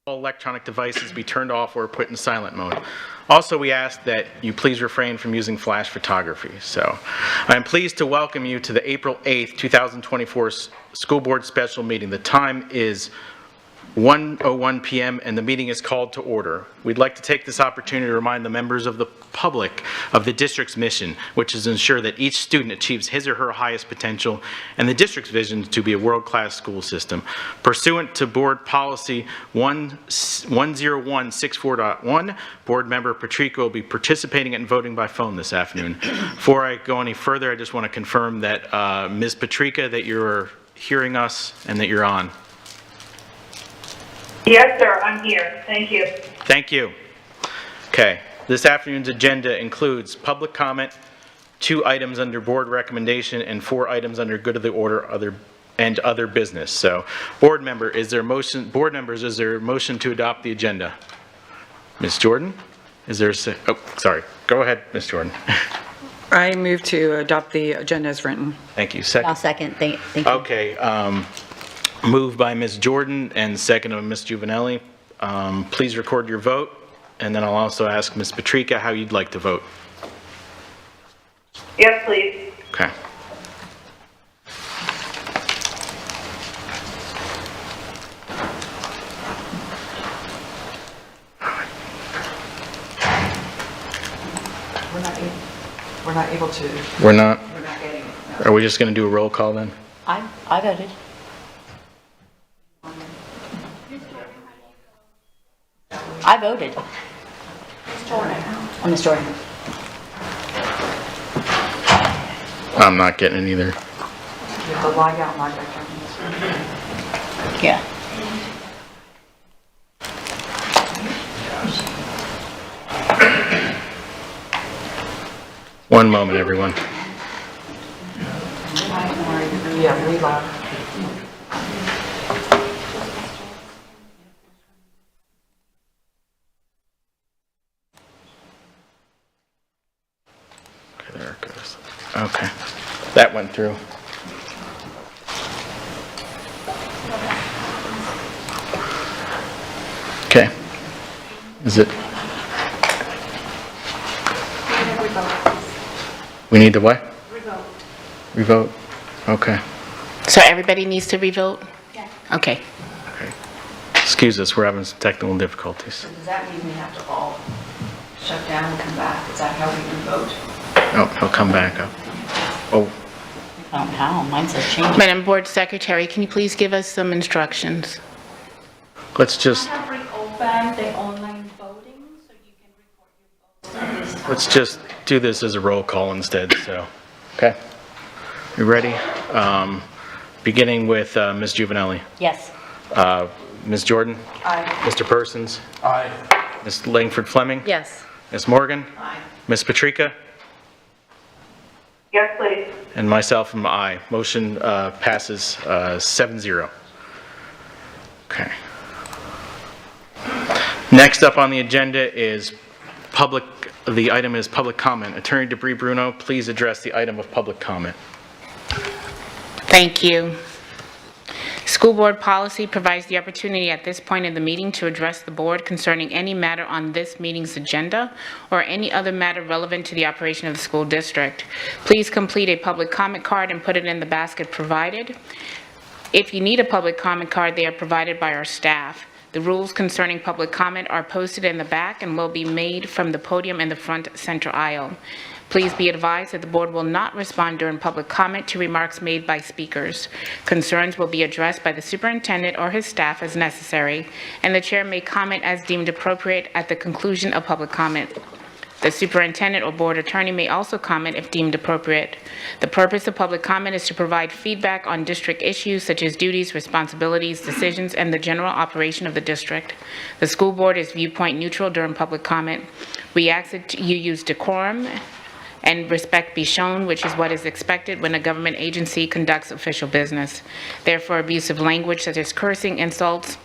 all electronic devices be turned off or put in silent mode. Also, we ask that you please refrain from using flash photography. So, I am pleased to welcome you to the April 8th, 2024 School Board Special Meeting. The time is 1:01 p.m. and the meeting is called to order. We'd like to take this opportunity to remind the members of the public of the district's mission, which is to ensure that each student achieves his or her highest potential, and the district's vision to be a world-class school system. Pursuant to Board Policy 10164.1, Board Member Patrica will be participating and voting by phone this afternoon. Before I go any further, I just want to confirm that Ms. Patrica, that you're hearing us and that you're on. Yes, sir, I'm here. Thank you. Thank you. Okay, this afternoon's agenda includes public comment, 2 items under board recommendation, and 4 items under good of the order and other business. So, board members, is there a motion to adopt the agenda? Ms. Jordan, is there oh, sorry. Go ahead, Ms. Jordan. I move to adopt the agenda as written. Thank you. Second. I'll second. Thank you. Okay, moved by Ms. Jordan and second by Ms. Juvenelli. Please record your vote, and then I'll also ask Ms. Patrica how you'd like to vote. Yes, please. Okay. We're not able to. We're not getting it. No. Are we just going to do a roll call then? I voted. I voted. Ms. Jordan. Oh, Ms. Jordan. I'm not getting it either. You have to log out and log back in. Yeah. One moment, everyone. Yeah, relog. Okay, there it goes. Okay, that went through. Okay, is it? We need to what? Revote. Revote? Okay. So everybody needs to revote? Yeah. Okay. Okay. Excuse us, we're having some technical difficulties. So does that mean we have to all shut down and come back? Is that how we can vote? Oh, he'll come back up. Oh, I don't know how. Mine says change. Madam Board Secretary, can you please give us some instructions? let's just, have reopened the online voting so you can record your votes. let's just do this as a roll call instead, so, okay? You ready? Beginning with Ms. Juvenelli. Yes. Ms. Jordan? Aye. Mr. Persons? Aye. Ms. Langford Fleming? Yes. Ms. Morgan? Aye. Ms. Patrica? Yes, please. And myself am aye. Motion passes 7-0. Okay. Next up on the agenda is the item is public comment. Attorney Debris Bruno, please address the item of public comment. Thank you. School board policy provides the opportunity at this point in the meeting to address the board concerning any matter on this meeting's agenda or any other matter relevant to the operation of the school district. Please complete a public comment card and put it in the basket provided. If you need a public comment card, they are provided by our staff. The rules concerning public comment are posted in the back and will be made from the podium in the front center aisle. Please be advised that the board will not respond during public comment to remarks made by speakers. Concerns will be addressed by the superintendent or his staff as necessary, and the chair may comment as deemed appropriate at the conclusion of public comment. The superintendent or board attorney may also comment if deemed appropriate. The purpose of public comment is to provide feedback on district issues such as duties, responsibilities, decisions, and the general operation of the district. The school board is viewpoint neutral during public comment. We ask that you use decorum and respect be shown, which is what is expected when a government agency conducts official business. Therefore, abusive language such as cursing, insults,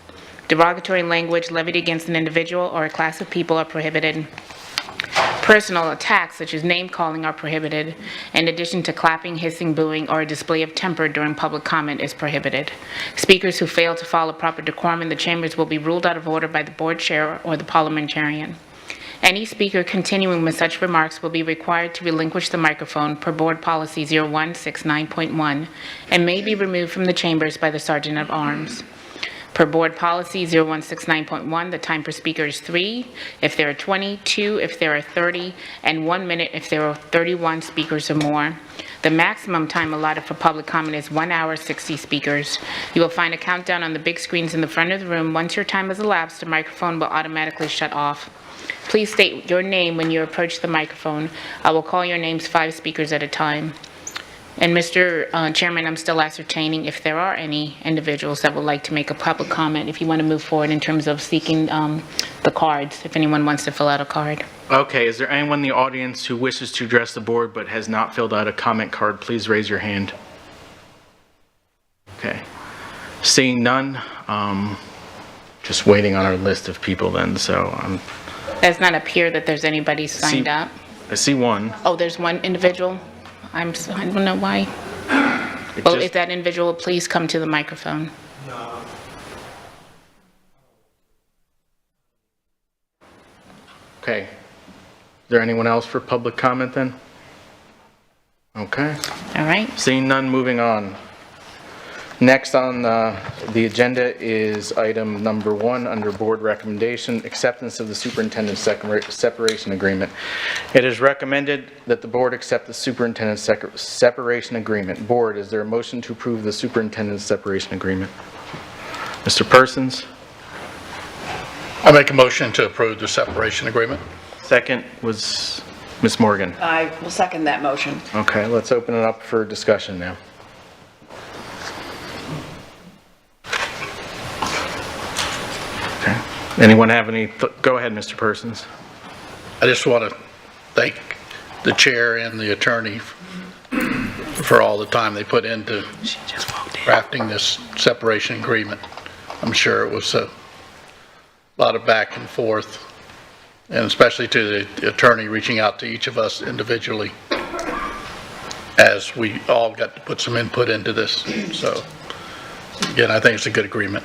derogatory language levied against an individual or a class of people are prohibited. Personal attacks such as name-calling are prohibited, in addition to clapping, hissing, booing, or a display of temper during public comment is prohibited. Speakers who fail to follow proper decorum in the chambers will be ruled out of order by the board chair or the parliamentarian. Any speaker continuing with such remarks will be required to relinquish the microphone per Board Policy 0169.1 and may be removed from the chambers by the Sergeant at Arms. Per Board Policy 0169.1, the time per speaker is 3 if there are 20, 2 if there are 30, and 1 minute if there are 31 speakers or more. The maximum time allotted for public comment is 1 hour, 60 speakers. You will find a countdown on the big screens in the front of the room. Once your time has elapsed, the microphone will automatically shut off. Please state your name when you approach the microphone. I will call your names 5 speakers at a time. And Mr. Chairman, I'm still ascertaining if there are any individuals that would like to make a public comment, if you want to move forward in terms of seeking the cards, if anyone wants to fill out a card. Okay, is there anyone in the audience who wishes to address the board but has not filled out a comment card? Please raise your hand. Okay. Seeing none, just waiting on our list of people then, so Does not appear that there's anybody signed up. I see one. Oh, there's one individual? I don't know why. Well, if that individual, please come to the microphone. Okay. Is there anyone else for public comment then? Okay. All right. Seeing none, moving on. Next on the agenda is item number 1 under board recommendation, acceptance of the superintendent's separation agreement. It is recommended that the board accept the superintendent's separation agreement. Board, is there a motion to approve the superintendent's separation agreement? Mr. Persons? I make a motion to approve the separation agreement. Second was Ms. Morgan. I will second that motion. Okay, let's open it up for discussion now. Okay. Anyone have any, go ahead, Mr. Persons. I just want to thank the chair and the attorney for all the time they put into drafting this separation agreement. I'm sure it was a lot of back and forth, and especially to the attorney reaching out to each of us individually as we all got to put some input into this. So again, I think it's a good agreement.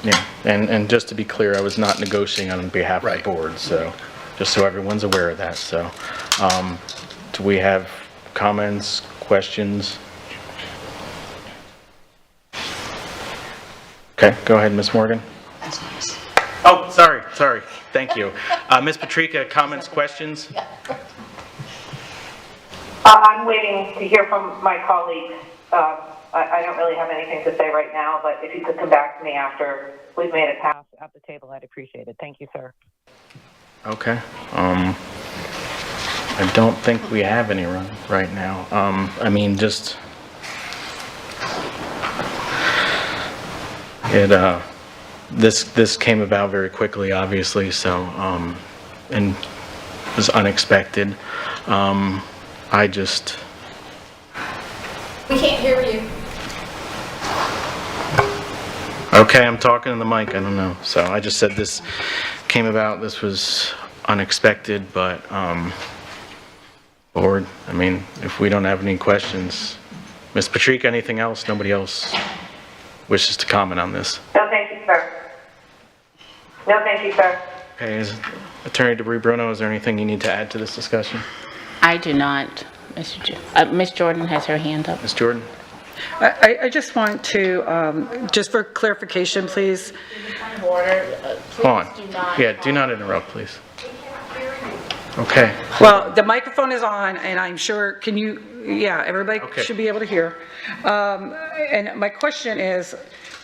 Yeah, and just to be clear, I was not negotiating on behalf of the Right. board, so, just so everyone's aware of that, so. Do we have comments, questions? Okay, go ahead, Ms. Morgan. That's nice. Oh, sorry, thank you. Ms. Patrica, comments, questions? I'm waiting to hear from my colleagues. I don't really have anything to say right now, but if you could come back to me after we've made it past at the table, I'd appreciate it. Thank you, sir. Okay, I don't think we have any right now. I mean, just, this came about very quickly, obviously, so, and was unexpected. I just, We can't hear you. okay, I'm talking in the mic, I don't know. So I just said this came about, this was unexpected, but, board, I mean, if we don't have any questions. Ms. Patrica, anything else? Nobody else wishes to comment on this? No, thank you, sir. No, thank you, sir. Okay, Attorney DeBrie Bruno, is there anything you need to add to this discussion? I do not, Ms. Jordan has her hand up. Ms. Jordan? I just want to, just for clarification, please. Hold on. Yeah, do not interrupt, please. Okay. Well, the microphone is on, and I'm sure, can you, yeah, everybody Okay. should be able to hear. And my question is,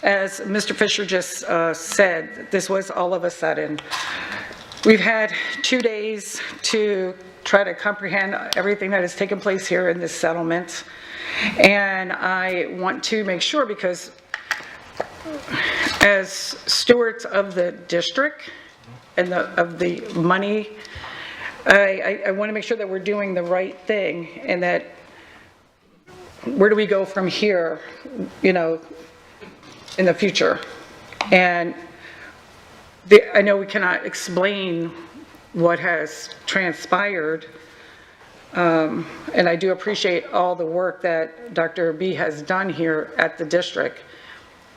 as Mr. Fisher just said, this was all of a sudden. We've had 2 days to try to comprehend everything that has taken place here in this settlement. And I want to make sure, because as stewards of the district and of the money, I want to make sure that we're doing the right thing, and that where do we go from here, you know, in the future. And I know we cannot explain what has transpired. And I do appreciate all the work that Dr. B has done here at the district.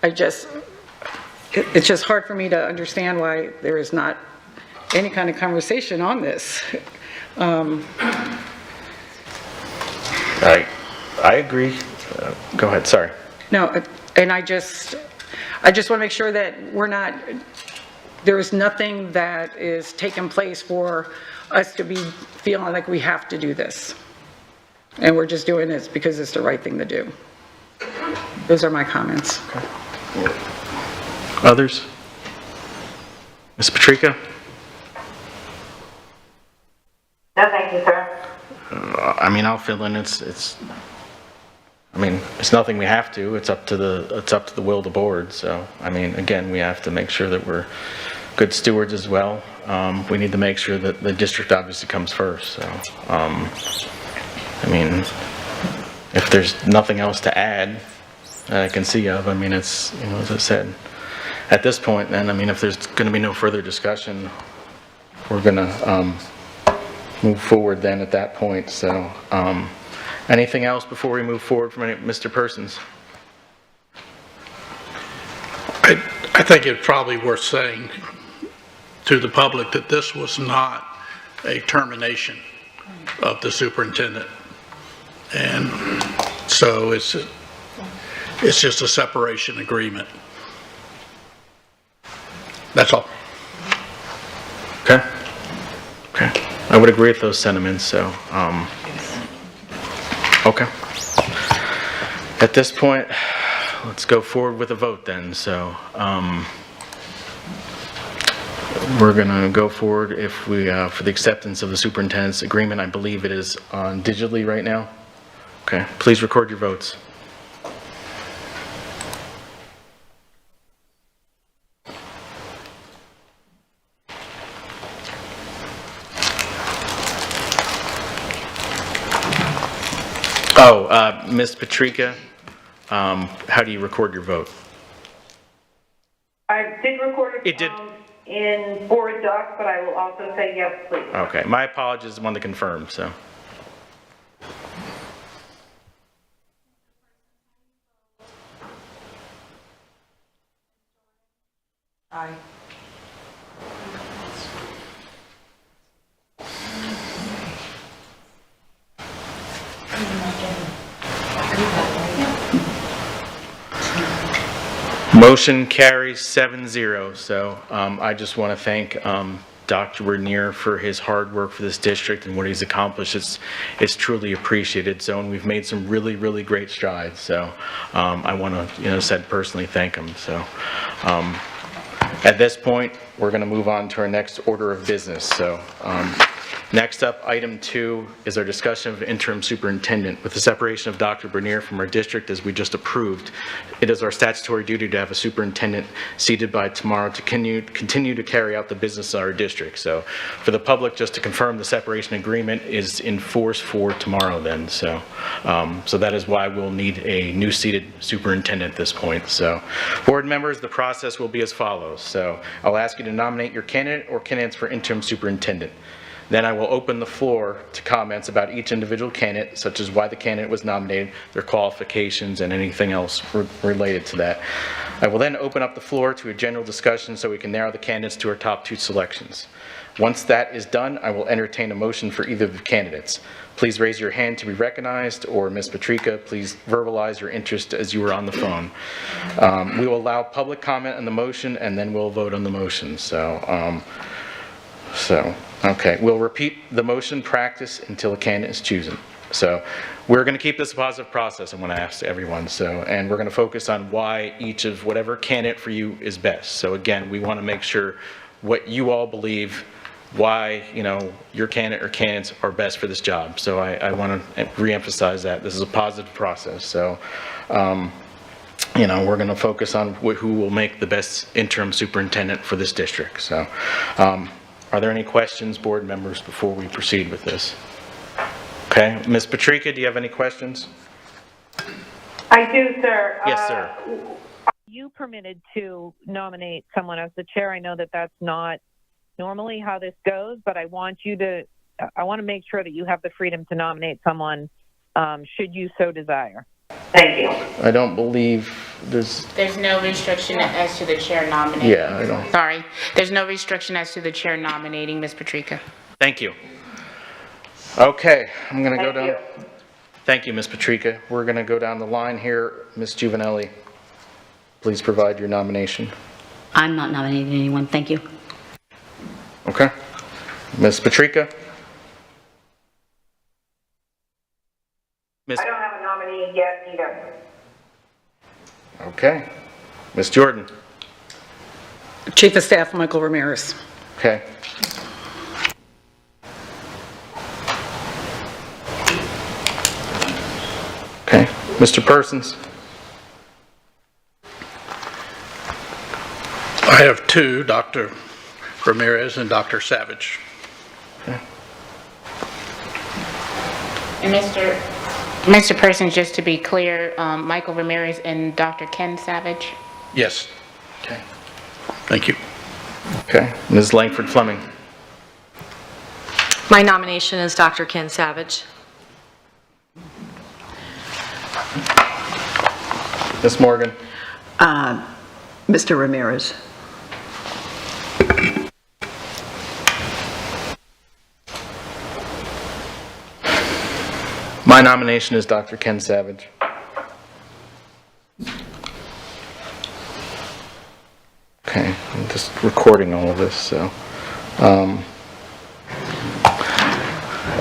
It's just hard for me to understand why there is not any kind of conversation on this. I agree. Go ahead, sorry. No, and I just want to make sure that there is nothing that is taking place for us to be feeling like we have to do this. And we're just doing this because it's the right thing to do. Those are my comments. Others? Ms. Patrica? No, thank you, sir. I mean, I'll fill in. It's nothing we have to. It's up to the will of the board. So, I mean, again, we have to make sure that we're good stewards as well. We need to make sure that the district obviously comes first. So, I mean, if there's nothing else to add that I can see of, I mean, it's, you know, as I said, at this point, then, I mean, if there's going to be no further discussion, we're going to move forward then at that point. So, anything else before we move forward from Mr. Persons? I think it's probably worth saying to the public that this was not a termination of the superintendent. And so it's just a separation agreement. That's all. Okay. Okay. I would agree with those sentiments, so, okay. At this point, let's go forward with a vote then. So, we're gonna go forward if we, for the acceptance of the superintendent's agreement. I believe it is on digitally right now. Okay, please record your votes. Oh, Ms. Patrica, how do you record your vote? I did record It did. In board docs, but I will also say yes, please. Okay, my apologies, I wanted to confirm, so. Aye. Motion carries 7-0. So I just want to thank Dr. Bernier for his hard work for this district and what he's accomplished. It's truly appreciated. So, and we've made some really, really great strides. So I want to, said personally thank him. So at this point, we're going to move on to our next order of business. So next up, item 2 is our discussion of interim superintendent. With the separation of Dr. Bernier from our district, as we just approved, it is our statutory duty to have a superintendent seated by tomorrow to continue to carry out the business of our district. So for the public, just to confirm, the separation agreement is in force for tomorrow then. So, so that is why we'll need a new seated superintendent at this point. So board members, the process will be as follows. So I'll ask you to nominate your candidate or candidates for interim superintendent. Then I will open the floor to comments about each individual candidate, such as why the candidate was nominated, their qualifications, and anything else related to that. I will then open up the floor to a general discussion so we can narrow the candidates to our top 2 selections. Once that is done, I will entertain a motion for either of the candidates. Please raise your hand to be recognized, or Ms. Patrica, please verbalize your interest as you are on the phone. We will allow public comment on the motion, and then we'll vote on the motion. Okay, we'll repeat the motion practice until a candidate is chosen. So we're going to keep this a positive process, I want to ask everyone. And we're going to focus on why each of whatever candidate for you is best. So again, we want to make sure what you all believe, why, your candidate or candidates are best for this job. So I want to reemphasize that. This is a positive process. So, we're going to focus on who will make the best interim superintendent for this district. So, are there any questions, board members, before we proceed with this? Okay, Ms. Patrica, do you have any questions? I do, sir. Yes, sir. Are you permitted to nominate someone as the chair? I know that that's not normally how this goes, but I want to make sure that you have the freedom to nominate someone, should you so desire. Thank you. I don't believe there's, There's no restriction as to the chair nominating. yeah, I don't. Sorry, there's no restriction as to the chair nominating Ms. Patrica. Thank you. Okay, I'm going to go Thank down. Thank you, Ms. Patrica. We're going to go down the line here. Ms. Juvenelli, please provide your nomination. I'm not nominating anyone, thank you. Okay. Ms. Patrica? Ms. I don't have a nominee yet either. Okay. Ms. Jordan? Chief of Staff Michael Ramirez. Okay. Okay. Mr. Persons? I have two, Dr. Ramirez and Dr. Savage. And Mr. Persons, just to be clear, Michael Ramirez and Dr. Ken Savage? Yes, Okay. thank you. Okay. Ms. Langford Fleming? My nomination is Dr. Ken Savage. Ms. Morgan? Mr. Ramirez. My nomination is Dr. Ken Savage. Okay, I'm just recording all of this, so.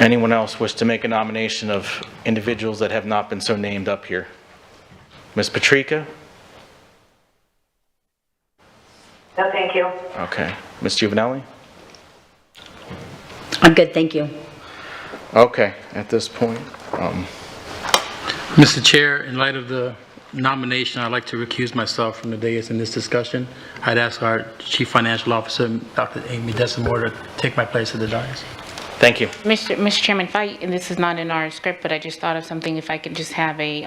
Anyone else wish to make a nomination of individuals that have not been so named up here? Ms. Patrica? No, thank you. Okay. Ms. Juvenelli? I'm good, thank you. Okay, at this point, Mr. Chair, in light of the nomination, I'd like to recuse myself from the dais in this discussion. I'd ask our Chief Financial Officer, Dr. Amy Desamore, to take my place at the dais. thank you. Mr. Chairman, and this is not in our script, but I just thought of something, if I could just have a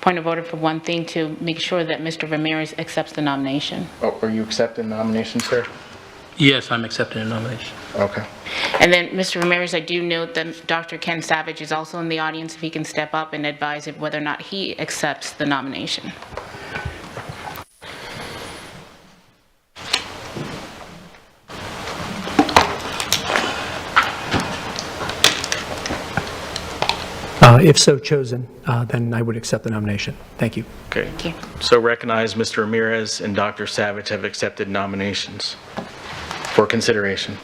point of order for one thing, to make sure that Mr. Ramirez accepts the nomination. Oh, are you accepting the nomination, sir? Yes, I'm accepting the nomination. Okay. And then, Mr. Ramirez, I do note that Dr. Ken Savage is also in the audience, if he can step up and advise of whether or not he accepts the nomination. If so chosen, then I would accept the nomination. Thank you. Okay. Thank you. So recognize Mr. Ramirez and Dr. Savage have accepted nominations for consideration.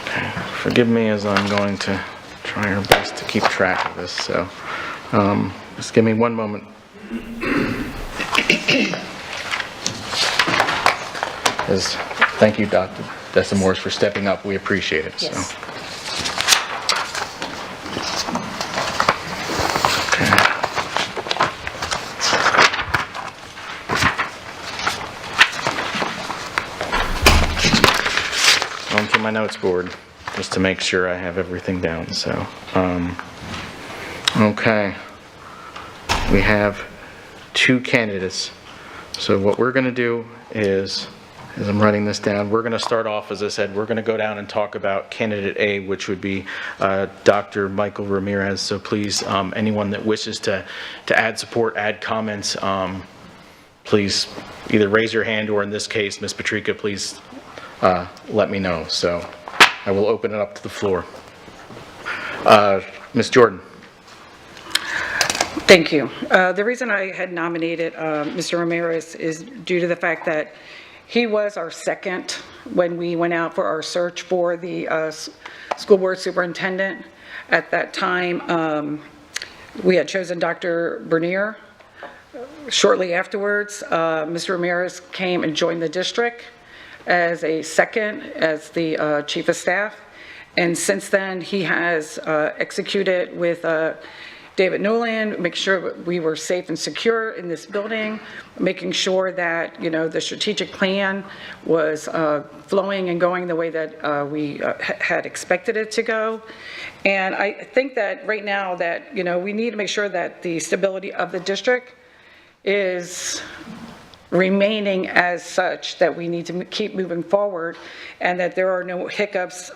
Okay. Forgive me as I'm going to try our best to keep track of this, so just give me one moment. Thank you, Dr. Desamores, for stepping up. We appreciate it. Yes. So. Onto my notes board, just to make sure I have everything down, so, okay. We have two candidates. So what we're gonna do is, as I'm writing this down, we're gonna start off, as I said, we're gonna go down and talk about candidate A, which would be Dr. Michael Ramirez. So please, anyone that wishes to add support, add comments, please either raise your hand, or in this case, Ms. Patrica, please let me know. So I will open it up to the floor. Ms. Jordan. Thank you. The reason I had nominated Mr. Ramirez is due to the fact that he was our second when we went out for our search for the school board superintendent. At that time, we had chosen Dr. Bernier. Shortly afterwards, Mr. Ramirez came and joined the district as a second, as the chief of staff. And since then, he has executed with David Newland, make sure we were safe and secure in this building, making sure that, you know, the strategic plan was flowing and going the way that we had expected it to go. And I think that right now that, you know, we need to make sure that the stability of the district is remaining as such, that we need to keep moving forward, and that there are no hiccups,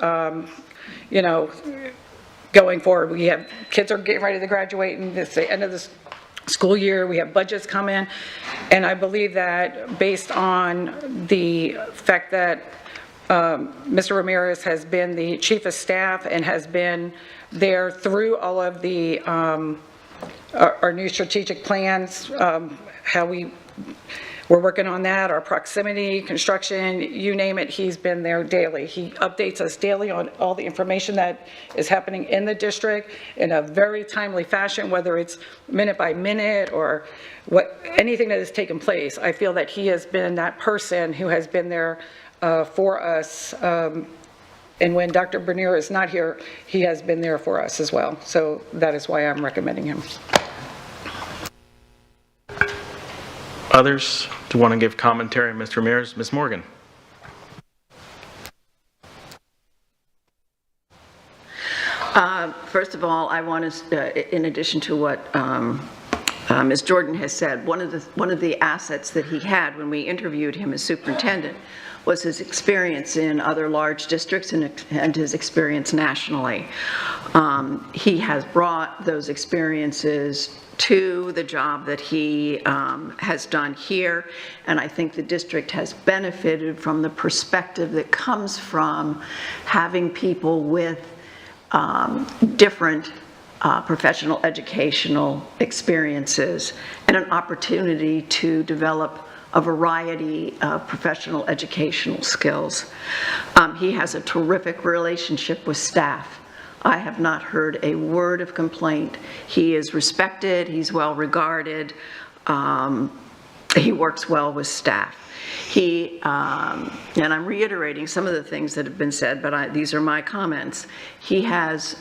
you know, going forward. We have, kids are getting ready to graduate, and it's the end of the school year, we have budgets come in, and I believe that based on the fact that Mr. Ramirez has been the chief of staff and has been there through all of the, our new strategic plans, how we're working on that, our proximity, construction, you name it, he's been there daily. He updates us daily on all the information that is happening in the district in a very timely fashion, whether it's minute by minute or anything that has taken place. I feel that he has been that person who has been there for us. And when Dr. Bernier is not here, he has been there for us as well. So that is why I'm recommending him. Others do want to give commentary? Mr. Ramirez, Ms. Morgan. First of all, I want to, in addition to what Ms. Jordan has said, one of the assets that he had when we interviewed him as superintendent was his experience in other large districts and his experience nationally. He has brought those experiences to the job that he has done here, and I think the district has benefited from the perspective that comes from having people with different professional educational experiences and an opportunity to develop a variety of professional educational skills. He has a terrific relationship with staff. I have not heard a word of complaint. He is respected, he's well regarded, he works well with staff. He, and I'm reiterating some of the things that have been said, but these are my comments. He is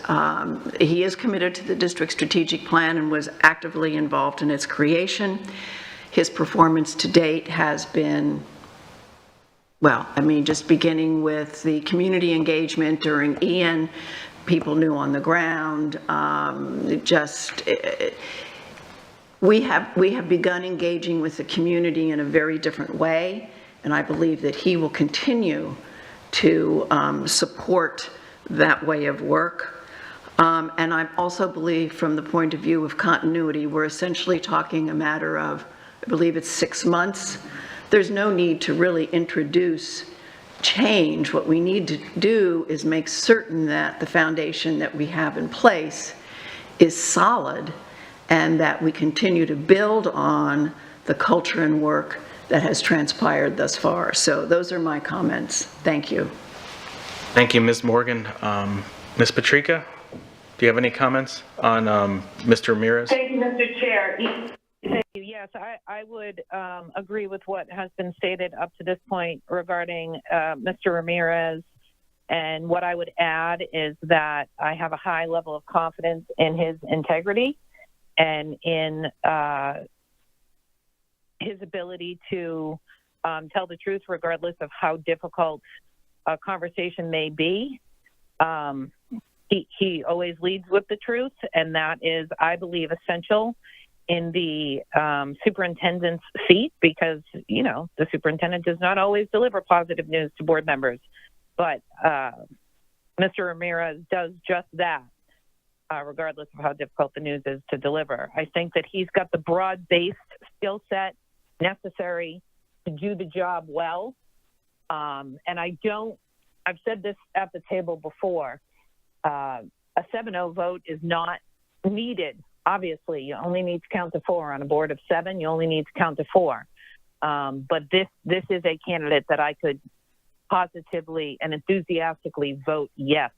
committed to the district strategic plan and was actively involved in its creation. His performance to date has been, well, I mean, just beginning with the community engagement during Ian, people new on the ground, we have begun engaging with the community in a very different way, and I believe that he will continue to support that way of work. And I also believe from the point of view of continuity, we're essentially talking a matter of, I believe it's 6 months. There's no need to really introduce change. What we need to do is make certain that the foundation that we have in place is solid and that we continue to build on the culture and work that has transpired thus far. So those are my comments. Thank you. Thank you, Ms. Morgan. Ms. Patrica, do you have any comments on Mr. Ramirez? Thank you, Mr. Chair. Thank you. Yes, I would agree with what has been stated up to this point regarding Mr. Ramirez. And what I would add is that I have a high level of confidence in his integrity and in his ability to tell the truth regardless of how difficult a conversation may be. He always leads with the truth, and that is, I believe, essential in the superintendent's seat because, you know, the superintendent does not always deliver positive news to board members. But Mr. Ramirez does just that, regardless of how difficult the news is to deliver. I think that he's got the broad-based skill set necessary to do the job well. And I've said this at the table before, a 7-0 vote is not needed. Obviously, you only need to count to 4. On a board of 7, you only need to count to 4. But this is a candidate that I could positively and enthusiastically vote yes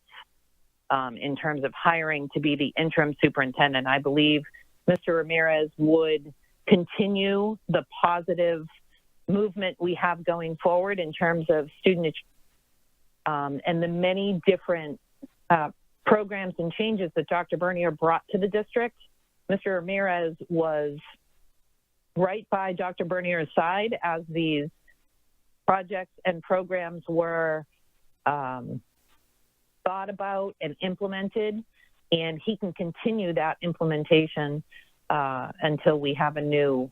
in terms of hiring to be the interim superintendent. I believe Mr. Ramirez would continue the positive movement we have going forward in terms of student and the many different programs and changes that Dr. Bernier brought to the district. Mr. Ramirez was right by Dr. Bernier's side as these projects and programs were thought about and implemented, and he can continue that implementation until we have a new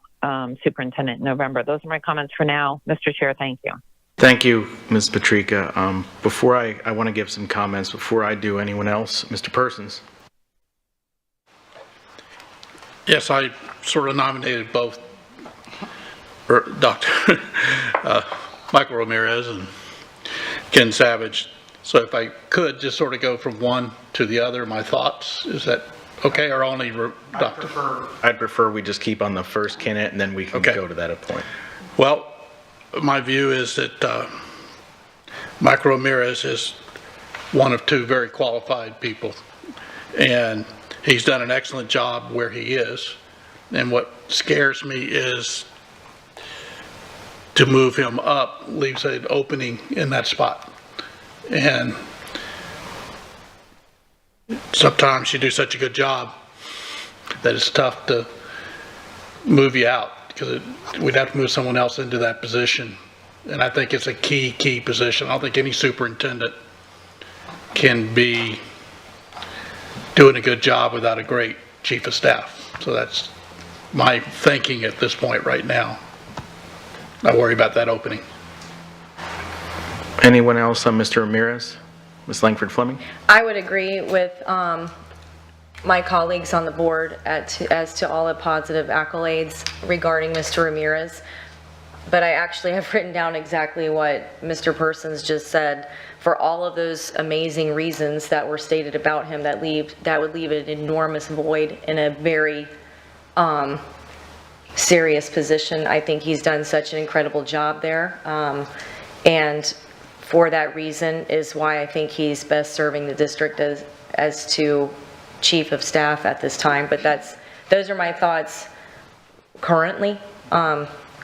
superintendent in November. Those are my comments for now. Mr. Chair, thank you. Thank you, Ms. Patrica. Before I want to give some comments. Before I do, anyone else? Mr. Persons? Yes, I sort of nominated both Dr. Michael Ramirez and Ken Savage. So if I could just sort of go from one to the other, my thoughts, is that okay, or only Dr.? I'd prefer we just keep on the first candidate and then we can go to that point. Well, my view is that Michael Ramirez is one of two very qualified people, and he's done an excellent job where he is. And what scares me is to move him up leaves an opening in that spot. And sometimes you do such a good job that it's tough to move you out, because we'd have to move someone else into that position. And I think it's a key position. I don't think any superintendent can be doing a good job without a great chief of staff. So that's my thinking at this point right now. I worry about that opening. Anyone else on Mr. Ramirez? Ms. Langford Fleming? I would agree with my colleagues on the board as to all the positive accolades regarding Mr. Ramirez. But I actually have written down exactly what Mr. Persons just said. For all of those amazing reasons that were stated about him, that would leave an enormous void in a very serious position. I think he's done such an incredible job there. And for that reason is why I think he's best serving the district as to chief of staff at this time. But those are my thoughts currently.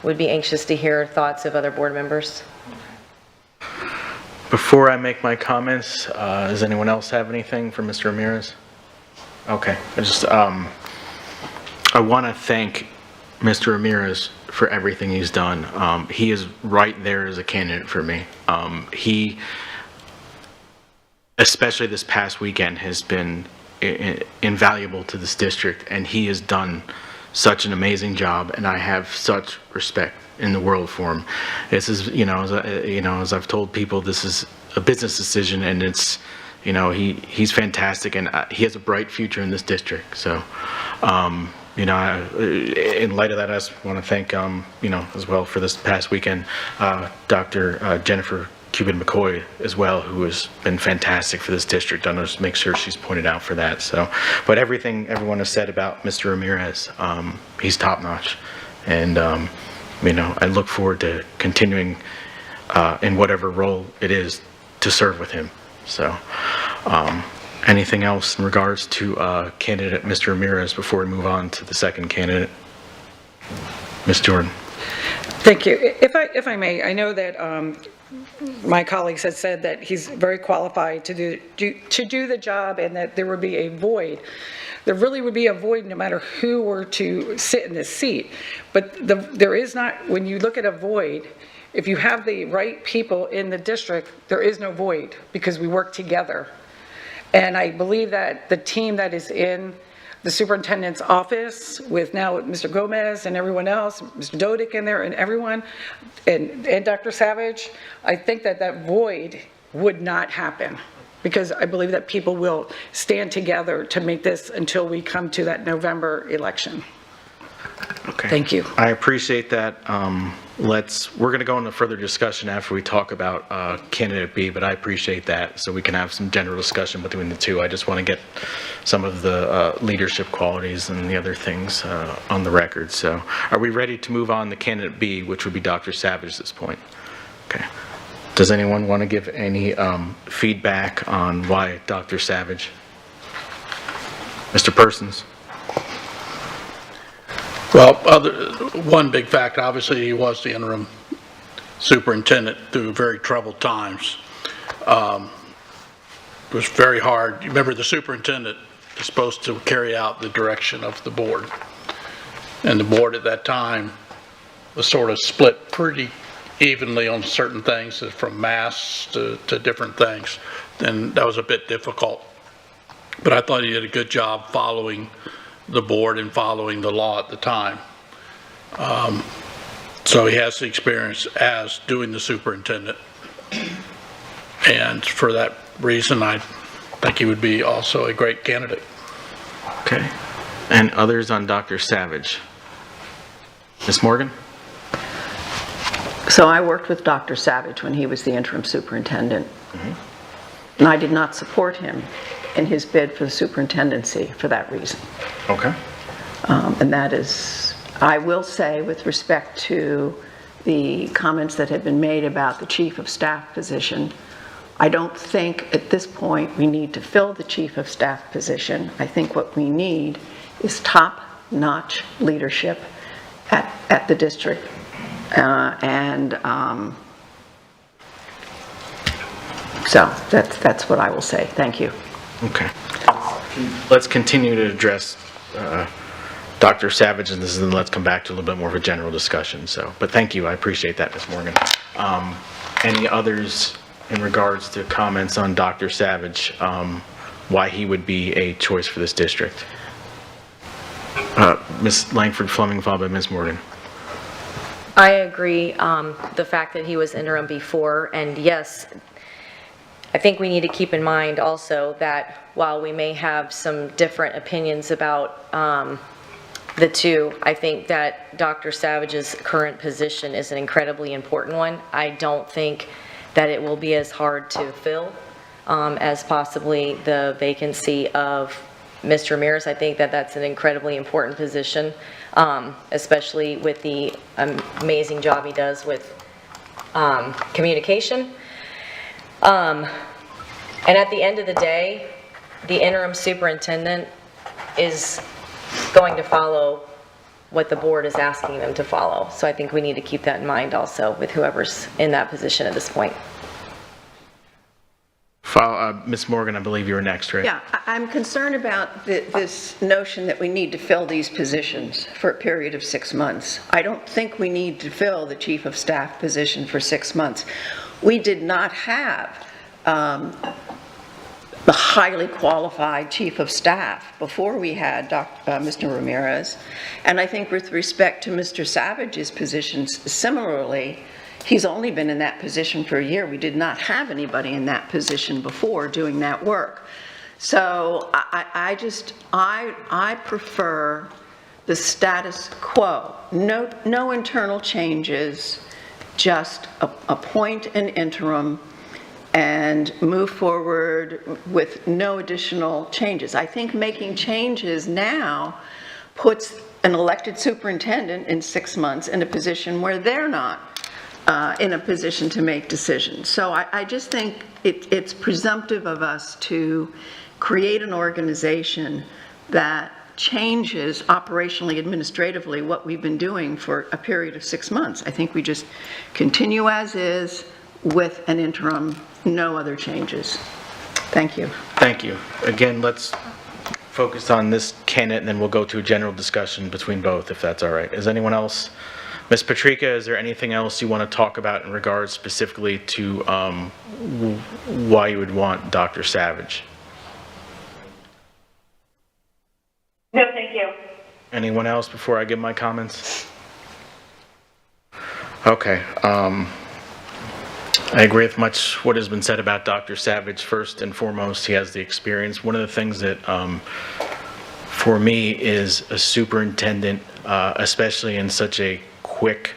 Would be anxious to hear thoughts of other board members. Before I make my comments, does anyone else have anything for Mr. Ramirez? Okay, I want to thank Mr. Ramirez for everything he's done. He is right there as a candidate for me. He, especially this past weekend, has been invaluable to this district, and he has done such an amazing job, and I have such respect in the world for him. This is, as I've told people, this is a business decision, and it's, he's fantastic, and he has a bright future in this district. So, in light of that, I just want to thank, as well for this past weekend, Dr. Jennifer Cuban-McCoy as well, who has been fantastic for this district. I want to make sure she's pointed out for that. So, but everything everyone has said about Mr. Ramirez, he's top notch, and I look forward to continuing in whatever role it is to serve with him. So, anything else in regards to candidate Mr. Ramirez before we move on to the second candidate? Ms. Jordan. Thank you. If I may, I know that my colleagues had said that he's very qualified to do the job, and that there would be a void. There really would be a void no matter who were to sit in this seat. But there is not, when you look at a void, if you have the right people in the district, there is no void, because we work together. And I believe that the team that is in the superintendent's office with now Mr. Gomez and everyone else, Mr. Dodick in there and everyone, and Dr. Savage, I think that void would not happen, because I believe that people will stand together to make this until we come to that November election. Okay. Thank you. I appreciate that. We're going to go into further discussion after we talk about candidate B, but I appreciate that, so we can have some general discussion between the two. I just want to get some of the leadership qualities and the other things on the record. So are we ready to move on to candidate B, which would be Dr. Savage at this point? Okay. Does anyone want to give any feedback on why Dr. Savage? Mr. Persons? Well, one big factor, obviously, he was the interim superintendent through very troubled times. It was very hard. You remember, the superintendent is supposed to carry out the direction of the board. And the board at that time was sort of split pretty evenly on certain things, from masks to different things. And that was a bit difficult. But I thought he did a good job following the board and following the law at the time. So he has the experience as doing the superintendent. And for that reason, I think he would be also a great candidate. Okay. And others on Dr. Savage? Ms. Morgan? So I worked with Dr. Savage when he was the interim superintendent. And I did not support him in his bid for the superintendency for that reason. Okay. And that is, I will say, with respect to the comments that have been made about the chief of staff position, I don't think at this point we need to fill the chief of staff position. I think what we need is top-notch leadership at the district. So that's what I will say. Thank you. Okay. Let's continue to address Dr. Savage, and then let's come back to a little bit more of a general discussion. So, but thank you. I appreciate that, Ms. Morgan. Any others in regards to comments on Dr. Savage, why he would be a choice for this district? Ms. Langford Fleming, followed by Ms. Morgan. I agree, the fact that he was interim before, and yes, I think we need to keep in mind also that while we may have some different opinions about the two, I think that Dr. Savage's current position is an incredibly important one. I don't think that it will be as hard to fill as possibly the vacancy of Mr. Ramirez. I think that that's an incredibly important position, especially with the amazing job he does with communication. And at the end of the day, the interim superintendent is going to follow what the board is asking them to follow. So I think we need to keep that in mind also with whoever's in that position at this point. Ms. Morgan, I believe you were next, right? Yeah, I'm concerned about this notion that we need to fill these positions for a period of 6 months. I don't think we need to fill the chief of staff position for 6 months. We did not have the highly qualified chief of staff before we had Mr. Ramirez. And I think with respect to Mr. Savage's positions, similarly, he's only been in that position for a year. We did not have anybody in that position before doing that work. So I prefer the status quo. No internal changes, just appoint an interim and move forward with no additional changes. I think making changes now puts an elected superintendent in 6 months in a position where they're not in a position to make decisions. So I just think it's presumptive of us to create an organization that changes operationally, administratively, what we've been doing for a period of 6 months. I think we just continue as is with an interim, no other changes. Thank you. Thank you. Again, let's focus on this candidate, and then we'll go to a general discussion between both, if that's all right. Is anyone else? Ms. Patrica, is there anything else you want to talk about in regards specifically to why you would want Dr. Savage? No, thank you. Anyone else before I give my comments? Okay. I agree with much what has been said about Dr. Savage. First and foremost, he has the experience. One of the things that, for me, is a superintendent, especially in such a quick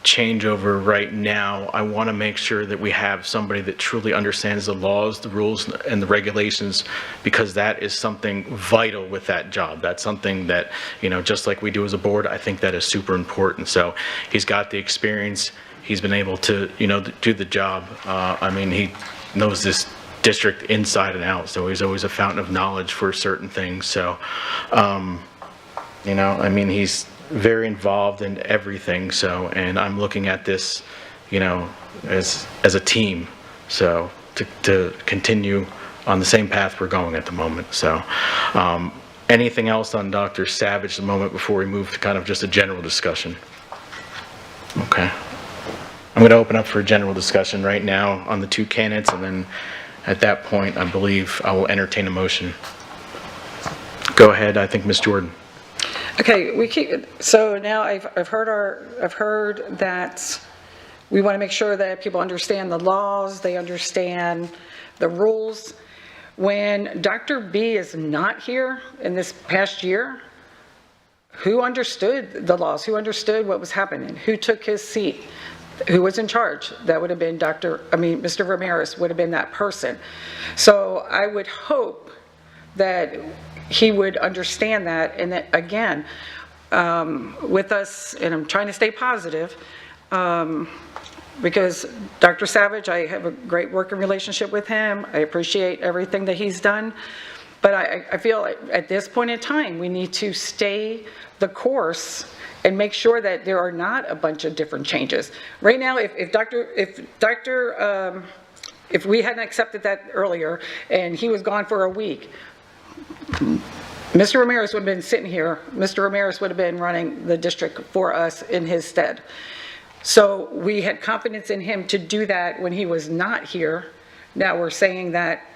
changeover right now, I want to make sure that we have somebody that truly understands the laws, the rules, and the regulations, because that is something vital with that job. That's something that, you know, just like we do as a board, I think that is super important. So he's got the experience. He's been able to, you know, do the job. I mean, he knows this district inside and out, so he's always a fountain of knowledge for certain things. So, you know, I mean, he's very involved in everything. So, and I'm looking at this, you know, as a team. So to continue on the same path we're going at the moment. So, anything else on Dr. Savage at the moment before we move to kind of just a general discussion? Okay. I'm going to open up for a general discussion right now on the two candidates, and then at that point, I believe I will entertain a motion. Go ahead, I think Ms. Jordan. Okay, so now I've heard that we want to make sure that people understand the laws, they understand the rules. When Dr. B is not here in this past year, who understood the laws? Who understood what was happening? Who took his seat? Who was in charge? That would have been Mr. Ramirez would have been that person. So I would hope that he would understand that, and that, again, with us, and I'm trying to stay positive, because Dr. Savage, I have a great working relationship with him. I appreciate everything that he's done. But I feel at this point in time, we need to stay the course and make sure that there are not a bunch of different changes. Right now, if we hadn't accepted that earlier and he was gone for a week, Mr. Ramirez would have been sitting here. Mr. Ramirez would have been running the district for us in his stead. So we had confidence in him to do that when he was not here. Now we're saying that,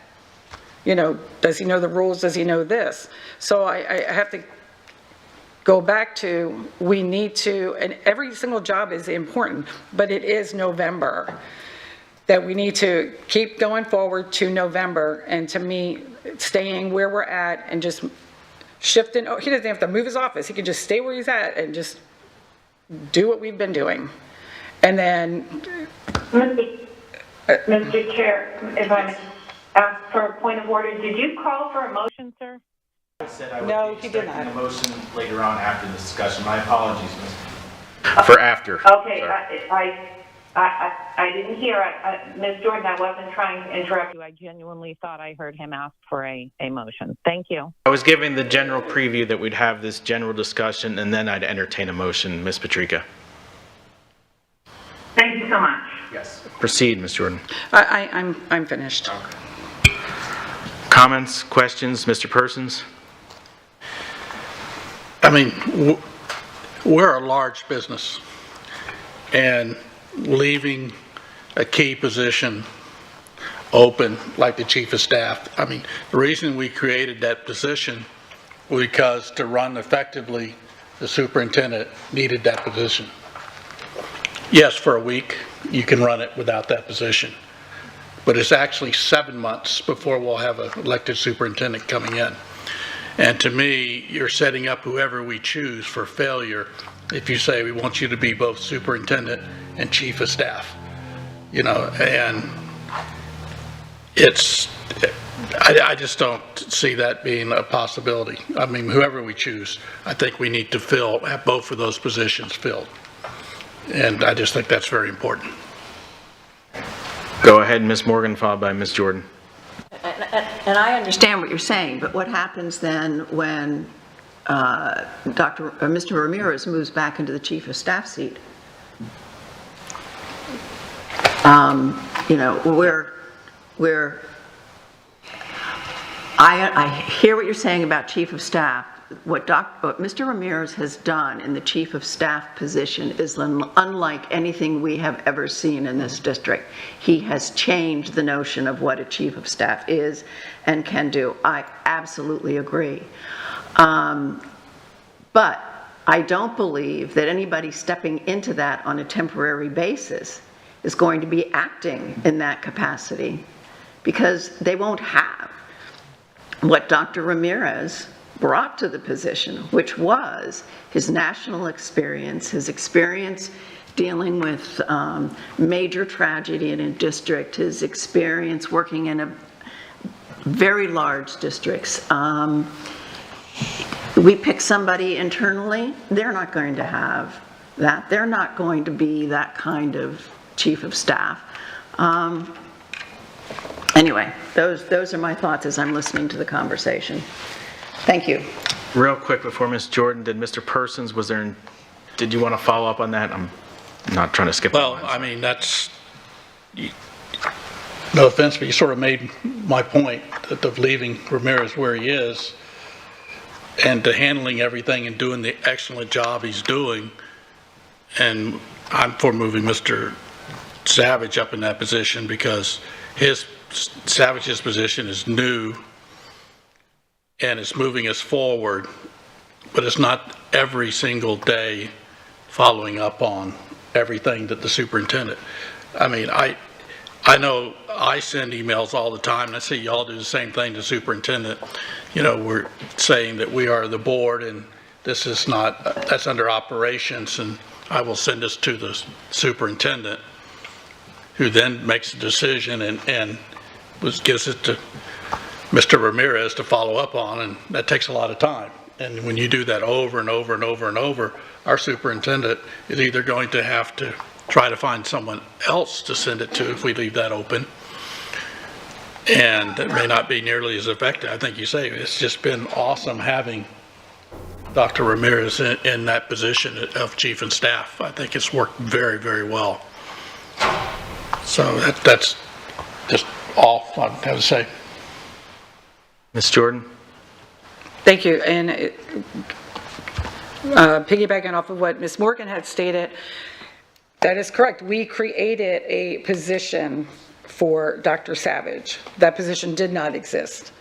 does he know the rules? Does he know this? So I have to go back to, we need to, and every single job is important, but it is November, that we need to keep going forward to November. And to me, staying where we're at and just shifting, he doesn't have to move his office. He can just stay where he's at and just do what we've been doing. And then, Mr. Chair, if I may ask for a point of order, did you call for a motion, sir? I said I would No, be he did expecting not. a motion later on after the discussion. My apologies, For after. Okay, Sorry. I didn't hear. Ms. Jordan, I wasn't trying to interrupt you. I genuinely thought I heard him ask for a motion. Thank you. I was giving the general preview that we'd have this general discussion, and then I'd entertain a motion. Ms. Patrica. Thank you so much. Yes. Proceed, Ms. Jordan. I'm finished. Comments, questions, Mr. Persons? I mean, we're a large business, and leaving a key position open like the chief of staff, I mean, the reason we created that position was because to run effectively, the superintendent needed that position. Yes, for a week, you can run it without that position, but it's actually 7 months before we'll have an elected superintendent coming in. And to me, you're setting up whoever we choose for failure if you say we want you to be both superintendent and chief of staff. And I just don't see that being a possibility. I mean, whoever we choose, I think we need to have both of those positions filled. And I just think that's very important. Go ahead, Ms. Morgan, followed by Ms. Jordan. And I understand what you're saying, but what happens then when Mr. Ramirez moves back into the chief of staff seat? I hear what you're saying about chief of staff. What Mr. Ramirez has done in the chief of staff position is unlike anything we have ever seen in this district. He has changed the notion of what a chief of staff is and can do. I absolutely agree. But I don't believe that anybody stepping into that on a temporary basis is going to be acting in that capacity, because they won't have what Dr. Ramirez brought to the position, which was his national experience, his experience dealing with major tragedy in a district, his experience working in a very large districts. We pick somebody internally, they're not going to have that. They're not going to be that kind of chief of staff. Anyway, those are my thoughts as I'm listening to the conversation. Thank you. Real quick before Ms. Jordan, did Mr. Persons, did you want to follow up on that? I'm not trying to skip. Well, I mean, no offense, but you sort of made my point of leaving Ramirez where he is and to handling everything and doing the excellent job he's doing. And I'm for moving Mr. Savage up in that position because Savage's position is new and it's moving us forward but it's not every single day following up on everything that the superintendent. I mean, I know I send emails all the time, and I see y'all do the same thing to superintendent. You know, we're saying that we are the board, and this is not, that's under operations, and I will send this to the superintendent, who then makes a decision and gives it to Mr. Ramirez to follow up on, and that takes a lot of time. And when you do that over and over and over and over, our superintendent is either going to have to try to find someone else to send it to if we leave that open, and it may not be nearly as effective. I think you say it's just been awesome having Dr. Ramirez in that position of chief and staff. I think it's worked very, very well. So that's just all I have to say. Ms. Jordan? Thank you. And piggybacking off of what Ms. Morgan had stated, that is correct. We created a position for Dr. Savage. That position did not exist.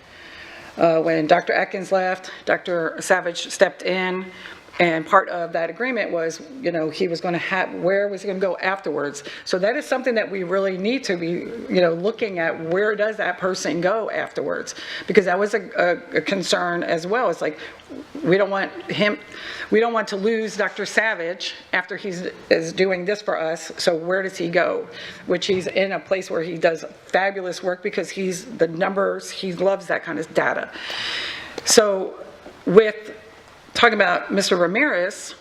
When Dr. Atkins left, Dr. Savage stepped in, and part of that agreement was, you know, he was going to have, where was he going to go afterwards? So that is something that we really need to be, you know, looking at, where does that person go afterwards? Because that was a concern as well. It's like, we don't want to lose Dr. Savage after is doing this for us, so where does he go? Which he's in a place where he does fabulous work because he's the numbers, he loves that kind of data. So with talking about Mr. Ramirez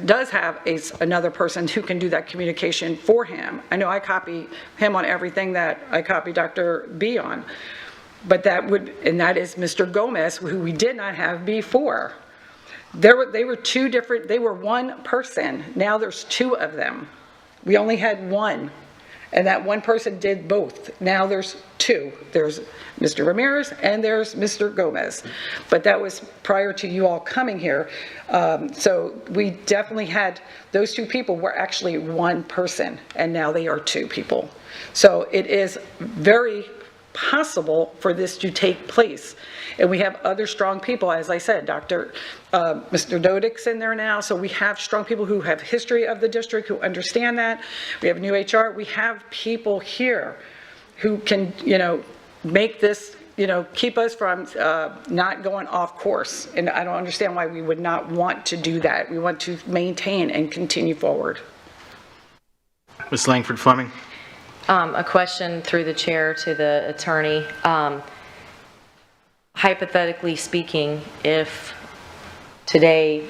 does have another person who can do that communication for him. I know I copy him on everything that I copy Dr. B on, but that is Mr. Gomez, who we did not have before. They were two different, they were one person. Now there's two of them. We only had one, and that one person did both. Now there's two. There's Mr. Ramirez and there's Mr. Gomez. But that was prior to you all coming here. So we definitely had, those two people were actually one person, and now they are two people. So it is very possible for this to take place. And we have other strong people, as I said, Mr. Dodik's in there now, so we have strong people who have history of the district, who understand that. We have new HR. We have people here who can, you know, make this, you know, keep us from not going off course. And I don't understand why we would not want to do that. We want to maintain and continue forward. Ms. Langford Fleming? A question through the chair to the attorney. Hypothetically speaking, if today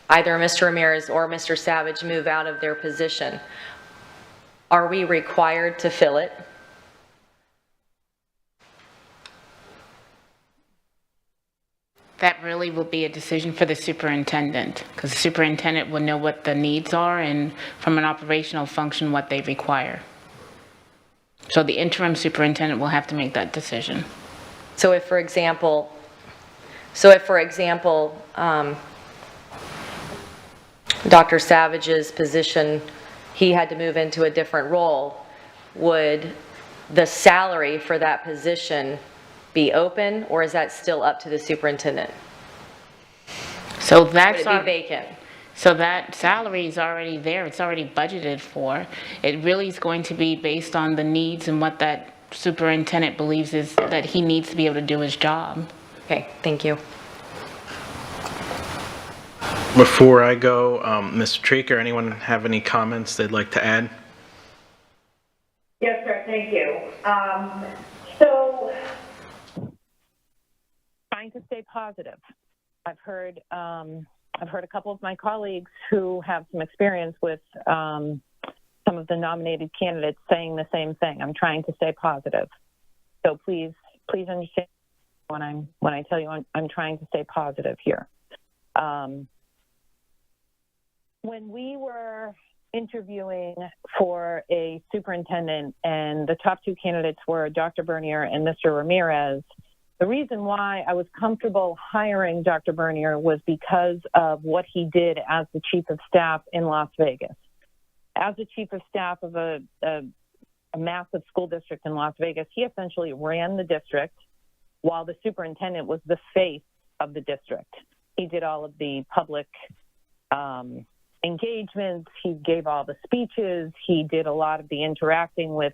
either Mr. Ramirez or Mr. Savage move out of their position, are we required to fill it? That really will be a decision for the superintendent, because the superintendent will know what the needs are and from an operational function what they require. So the interim superintendent will have to make that decision. So if, for example, Dr. Savage's position, he had to move into a different role, would the salary for that position be open, or is that still up to the superintendent? So Would that's it be vacant? So that salary is already there. It's already budgeted for. It really is going to be based on the needs and what that superintendent believes is that he needs to be able to do his job. Okay, thank you. Before I go, Mr. Treaker, anyone have any comments they'd like to add? Yes, sir. Thank you. So, trying to stay positive. I've heard a couple of my colleagues who have some experience with some of the nominated candidates saying the same thing. I'm trying to stay positive. So please understand when I tell you I'm trying to stay positive here. When we were interviewing for a superintendent and the top two candidates were Dr. Bernier and Mr. Ramirez, the reason why I was comfortable hiring Dr. Bernier was because of what he did as the chief of staff in Las Vegas. As the chief of staff of a massive school district in Las Vegas, he essentially ran the district while the superintendent was the face of the district. He did all of the public engagements. He gave all the speeches. He did a lot of the interacting with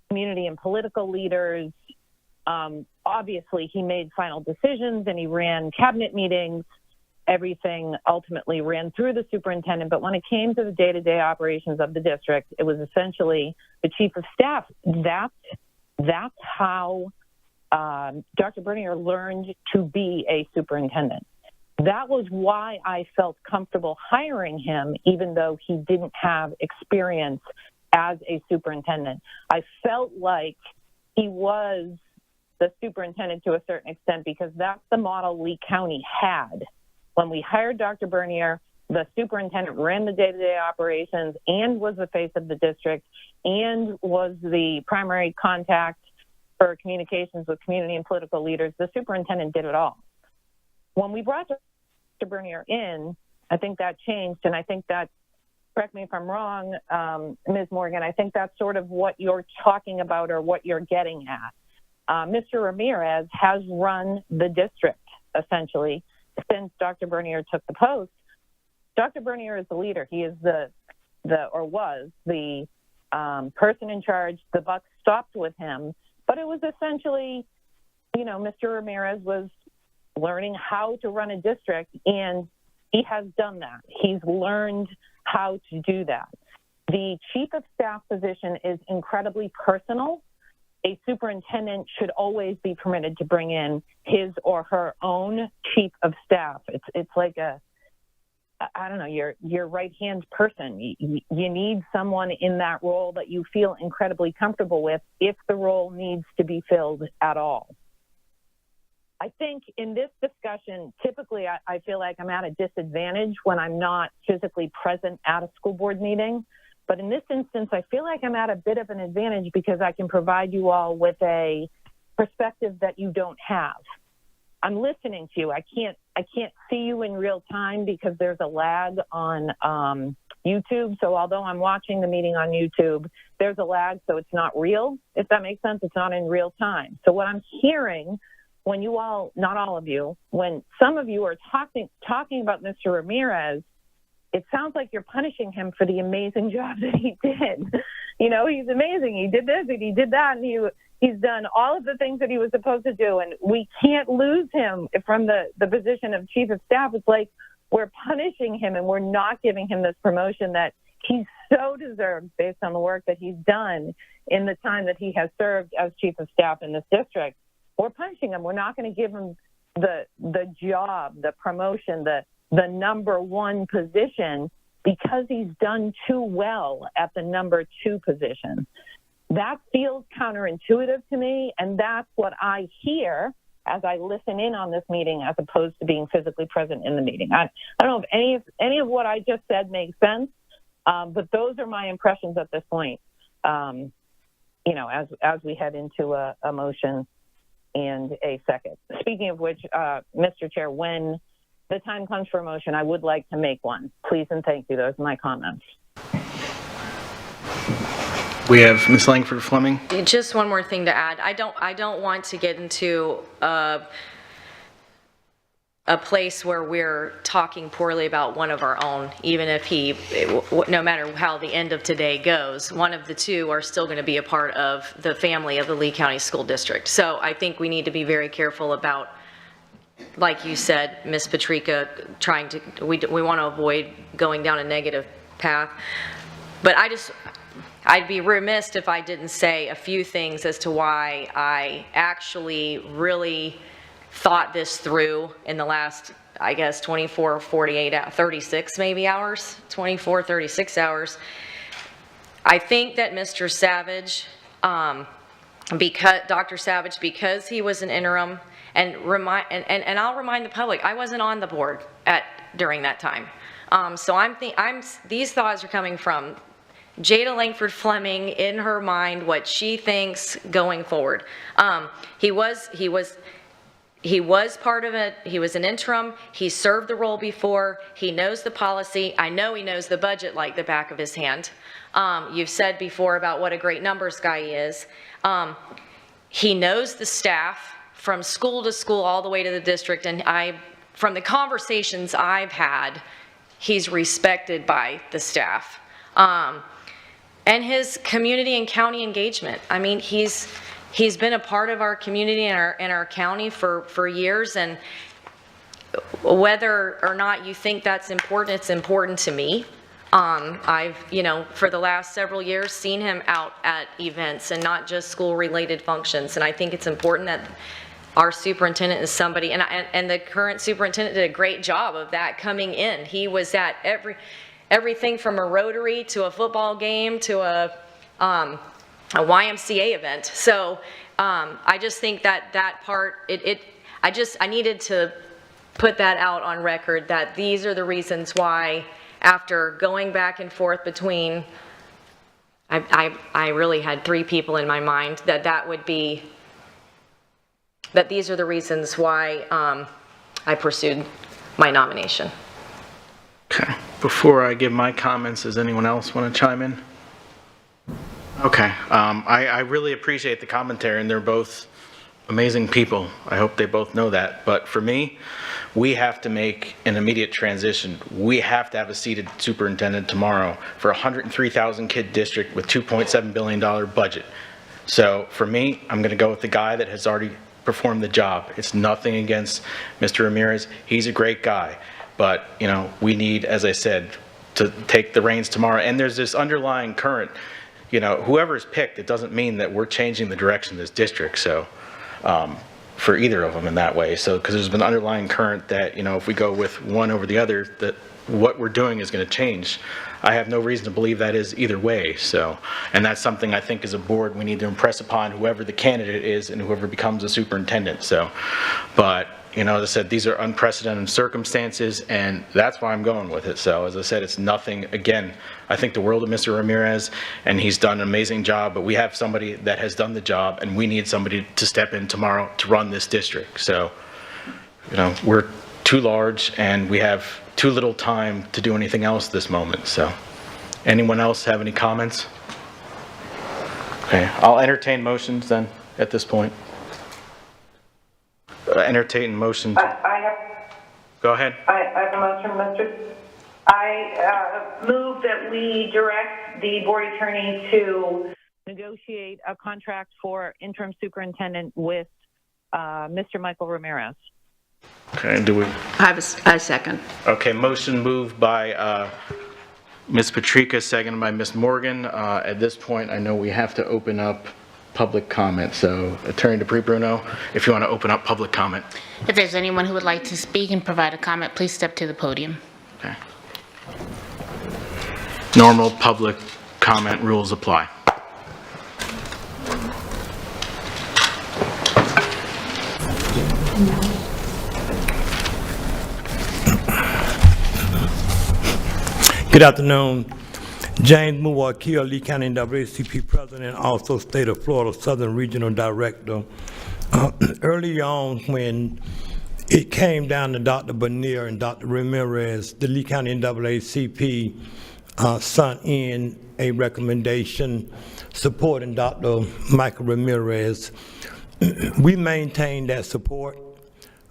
community and political leaders. Obviously, he made final decisions and he ran cabinet meetings. Everything ultimately ran through the superintendent. But when it came to the day-to-day operations of the district, it was essentially the chief of staff. That's how Dr. Bernier learned to be a superintendent. That was why I felt comfortable hiring him, even though he didn't have experience as a superintendent. I felt like he was the superintendent to a certain extent because that's the model Lee County had. When we hired Dr. Bernier, the superintendent ran the day-to-day operations and was the face of the district and was the primary contact for communications with community and political leaders. The superintendent did it all. When we brought Dr. Bernier in, I think that changed, and I think that, correct me if I'm wrong, Ms. Morgan, I think that's sort of what you're talking about or what you're getting at. Mr. Ramirez has run the district, essentially, since Dr. Bernier took the post. Dr. Bernier is the leader. He is was the person in charge. The buck stopped with him, but it was essentially, Mr. Ramirez was learning how to run a district, and he has done that. He's learned how to do that. The chief of staff position is incredibly personal. A superintendent should always be permitted to bring in his or her own chief of staff. It's like your right-hand person. You need someone in that role that you feel incredibly comfortable with if the role needs to be filled at all. I think in this discussion, typically I feel like I'm at a disadvantage when I'm not physically present at a school board meeting. But in this instance, I feel like I'm at a bit of an advantage because I can provide you all with a perspective that you don't have. I'm listening to you. I can't see you in real time because there's a lag on YouTube. So although I'm watching the meeting on YouTube, there's a lag, so it's not real, if that makes sense. It's not in real time. So what I'm hearing when you all, not all of you, when some of you are talking about Mr. Ramirez, it sounds like you're punishing him for the amazing job that he did. He's amazing. He did this and he did that, and he's done all of the things that he was supposed to do, and we can't lose him from the position of chief of staff. It's like we're punishing him and we're not giving him this promotion that he so deserves based on the work that he's done in the time that he has served as chief of staff in this district. We're punishing him. We're not going to give him the job, the promotion, the number one position because he's done too well at the number 2 position. That feels counterintuitive to me, and that's what I hear as I listen in on this meeting as opposed to being physically present in the meeting. I don't know if any of what I just said makes sense, but those are my impressions at this point, as we head into a motion and a second. Speaking of which, Mr. Chair, when the time comes for a motion, I would like to make one. Please and thank you. Those are my comments. We have Ms. Langford Fleming. Just one more thing to add. I don't want to get into a place where we're talking poorly about one of our own, even if no matter how the end of today goes, one of the two are still going to be a part of the family of the Lee County School District. So I think we need to be very careful about, like you said, Ms. Patrica, we want to avoid going down a negative path. But I'd be remiss if I didn't say a few things as to why I actually really thought this through in the last, 24, 48, 36 maybe hours, 24, 36 hours. I think that Mr. Savage, Dr. Savage, because he was an interim, and I'll remind the public, I wasn't on the board during that time. So these thoughts are coming from Jada Langford Fleming in her mind, what she thinks going forward. He was part of it. He was an interim. He served the role before. He knows the policy. I know he knows the budget like the back of his hand. You've said before about what a great numbers guy he is. He knows the staff from school to school, all the way to the district, and from the conversations I've had, he's respected by the staff. And his community and county engagement. I mean, he's been a part of our community and our county for years, and whether or not you think that's important, it's important to me. I've, for the last several years, seen him out at events and not just school-related functions, and I think it's important that our superintendent is somebody, and the current superintendent did a great job of that coming in. He was at everything from a Rotary to a football game to a YMCA event. So I just think that part, I needed to put that out on record, that these are the reasons why, after going back and forth between, I really had 3 people in my mind, that these are the reasons why I pursued my nomination. Okay. Before I give my comments, does anyone else want to chime in? Okay. I really appreciate the commentary, and they're both amazing people. I hope they both know that. But for me, we have to make an immediate transition. We have to have a seated superintendent tomorrow for a 103,000 kid district with $2.7 billion budget. So for me, I'm going to go with the guy that has already performed the job. It's nothing against Mr. Ramirez. He's a great guy. But, we need, as I said, to take the reins tomorrow. And there's this underlying current, whoever's picked, it doesn't mean that we're changing the direction of this district. So, for either of them in that way. So, because there's been underlying current that, if we go with one over the other, that what we're doing is going to change. I have no reason to believe that is either way. So, and that's something I think as a board we need to impress upon whoever the candidate is and whoever becomes a superintendent. So, but, as I said, these are unprecedented circumstances, and that's why I'm going with it. So, as I said, it's nothing, again, I think the world of Mr. Ramirez, and he's done an amazing job, but we have somebody that has done the job, and we need somebody to step in tomorrow to run this district. So, we're too large, and we have too little time to do anything else this moment. So, anyone else have any comments? Okay, I'll entertain motions then at this point. Entertain motion. Go ahead. I have a motion, Mr. I move that we direct the board attorney to negotiate a contract for interim superintendent with Mr. Michael Ramirez. Okay, do we? I second. Okay, motion moved by Ms. Patrica, seconded by Ms. Morgan. At this point, I know we have to open up public comment. So, Attorney DePree-Bruno, if you want to open up public comment. If there's anyone who would like to speak and provide a comment, please step to the podium. Okay. Normal public comment rules apply. Good afternoon. James Muwakil, Lee County NAACP President, also State of Florida Southern Regional Director. Early on, when it came down to Dr. Bonnier and Dr. Ramirez, the Lee County NAACP sent in a recommendation supporting Dr. Michael Ramirez. We maintain that support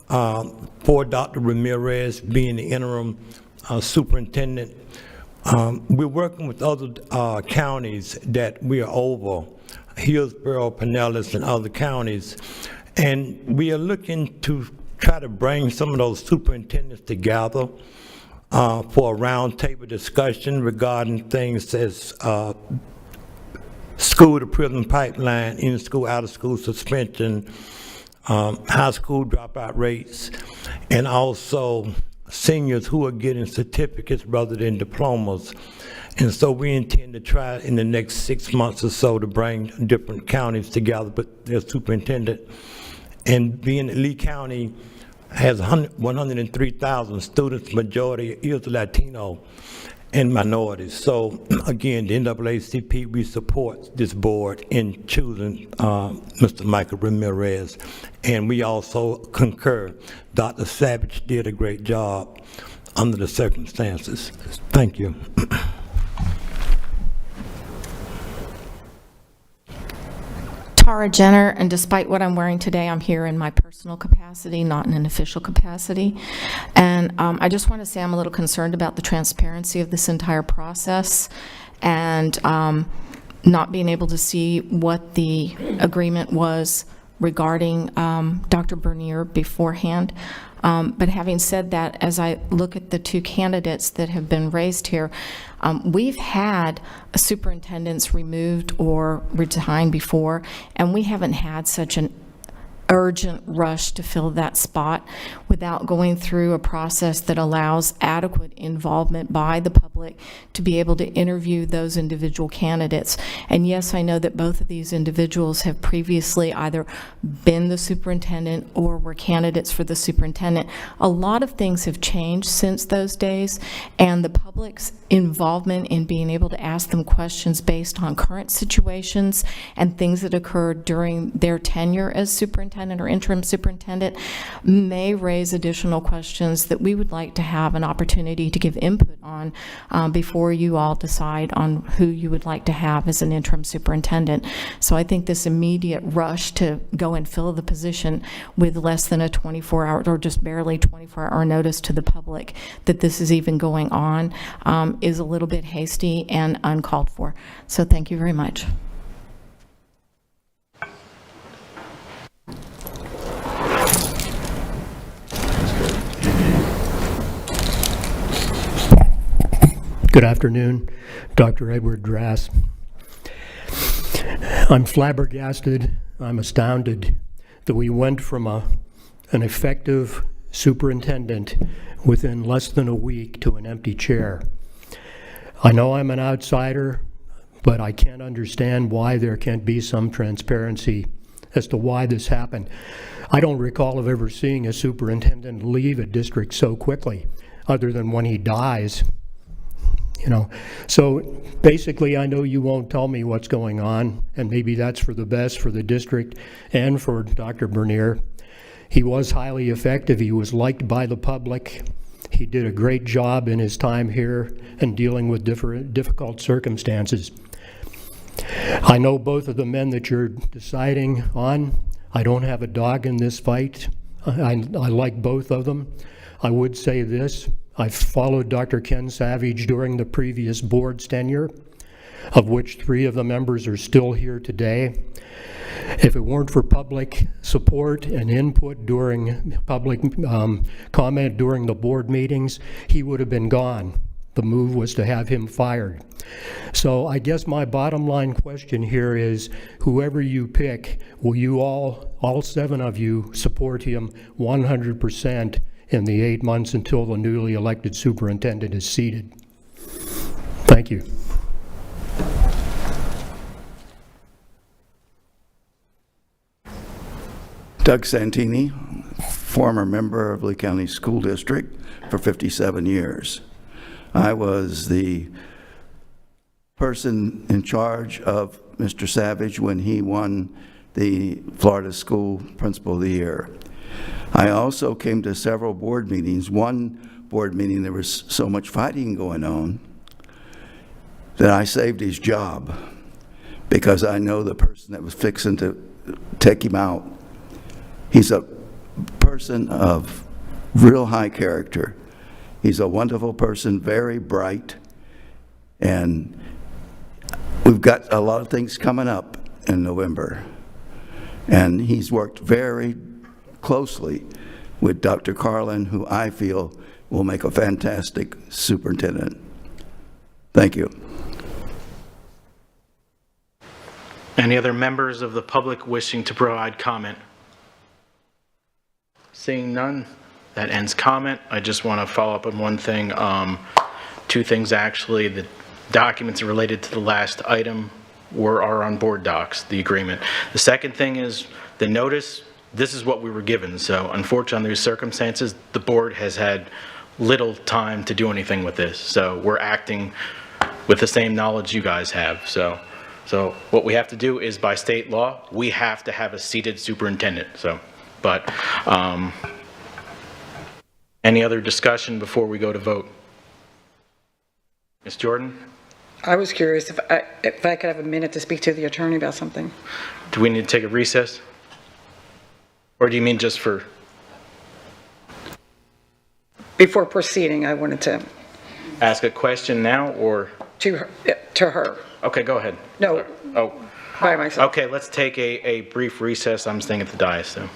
for Dr. Ramirez being the interim superintendent. We're working with other counties that we are over, Hillsborough, Pinellas, and other counties, and we are looking to try to bring some of those superintendents together for a roundtable discussion regarding things as school to prison pipeline, in-school, out-of-school suspension, high school dropout rates, and also seniors who are getting certificates rather than diplomas. And so we intend to try in the next 6 months or so to bring different counties together, but their superintendent. And being that Lee County has 103,000 students, majority is Latino and minorities. So again, the NAACP, we support this board in choosing Mr. Michael Ramirez. And we also concur. Dr. Savage did a great job under the circumstances. Thank you. Tara Jenner, and despite what I'm wearing today, I'm here in my personal capacity, not in an official capacity. And I just want to say I'm a little concerned about the transparency of this entire process and not being able to see what the agreement was regarding Dr. Bernier beforehand. But having said that, as I look at the two candidates that have been raised here, we've had superintendents removed or retired before, and we haven't had such an urgent rush to fill that spot without going through a process that allows adequate involvement by the public to be able to interview those individual candidates. And yes, I know that both of these individuals have previously either been the superintendent or were candidates for the superintendent. A lot of things have changed since those days, and the public's involvement in being able to ask them questions based on current situations and things that occurred during their tenure as superintendent or interim superintendent may raise additional questions that we would like to have an opportunity to give input on before you all decide on who you would like to have as an interim superintendent. So I think this immediate rush to go and fill the position with less than a 24-hour or just barely 24-hour notice to the public that this is even going on is a little bit hasty and uncalled for. So thank you very much. Good afternoon, Dr. Edward Drass. I'm flabbergasted, I'm astounded that we went from an effective superintendent within less than a week to an empty chair. I know I'm an outsider, but I can't understand why there can't be some transparency as to why this happened. I don't recall of ever seeing a superintendent leave a district so quickly, other than when he dies. You know, so basically I know you won't tell me what's going on, and maybe that's for the best for the district and for Dr. Bernier. He was highly effective. He was liked by the public. He did a great job in his time here and dealing with difficult circumstances. I know both of the men that you're deciding on. I don't have a dog in this fight. I like both of them. I would say this. I've followed Dr. Ken Savage during the previous board's tenure, of which 3 of the members are still here today. If it weren't for public support and input during public comment during the board meetings, he would have been gone. The move was to have him fired. So I guess my bottom line question here is, whoever you pick, will you all 7 of you, support him 100% in the 8 months until the newly elected superintendent is seated? Thank you. Doug Santini, former member of Lee County School District for 57 years. I was the person in charge of Mr. Savage when he won the Florida School Principal of the Year. I also came to several board meetings. One board meeting, there was so much fighting going on that I saved his job because I know the person that was fixing to take him out. He's a person of real high character. He's a wonderful person, very bright, and we've got a lot of things coming up in November. And he's worked very closely with Dr. Carlin, who I feel will make a fantastic superintendent. Thank you. Any other members of the public wishing to provide comment? Seeing none, that ends comment. I just want to follow up on one thing. 2 things actually. The documents related to the last item are on board docs, the agreement. The second thing is the notice. This is what we were given. So unfortunately, under these circumstances, the board has had little time to do anything with this. So we're acting with the same knowledge you guys have. So what we have to do is, by state law, we have to have a seated superintendent. But any other discussion before we go to vote? Ms. Jordan? I was curious if I could have a minute to speak to the attorney about something. Do we need to take a recess? Or do you mean just for, Before proceeding, I wanted to, ask a question now, or? to her. Okay, go ahead. No, Oh, by myself. okay, let's take a brief recess. I'm staying at the dais, so.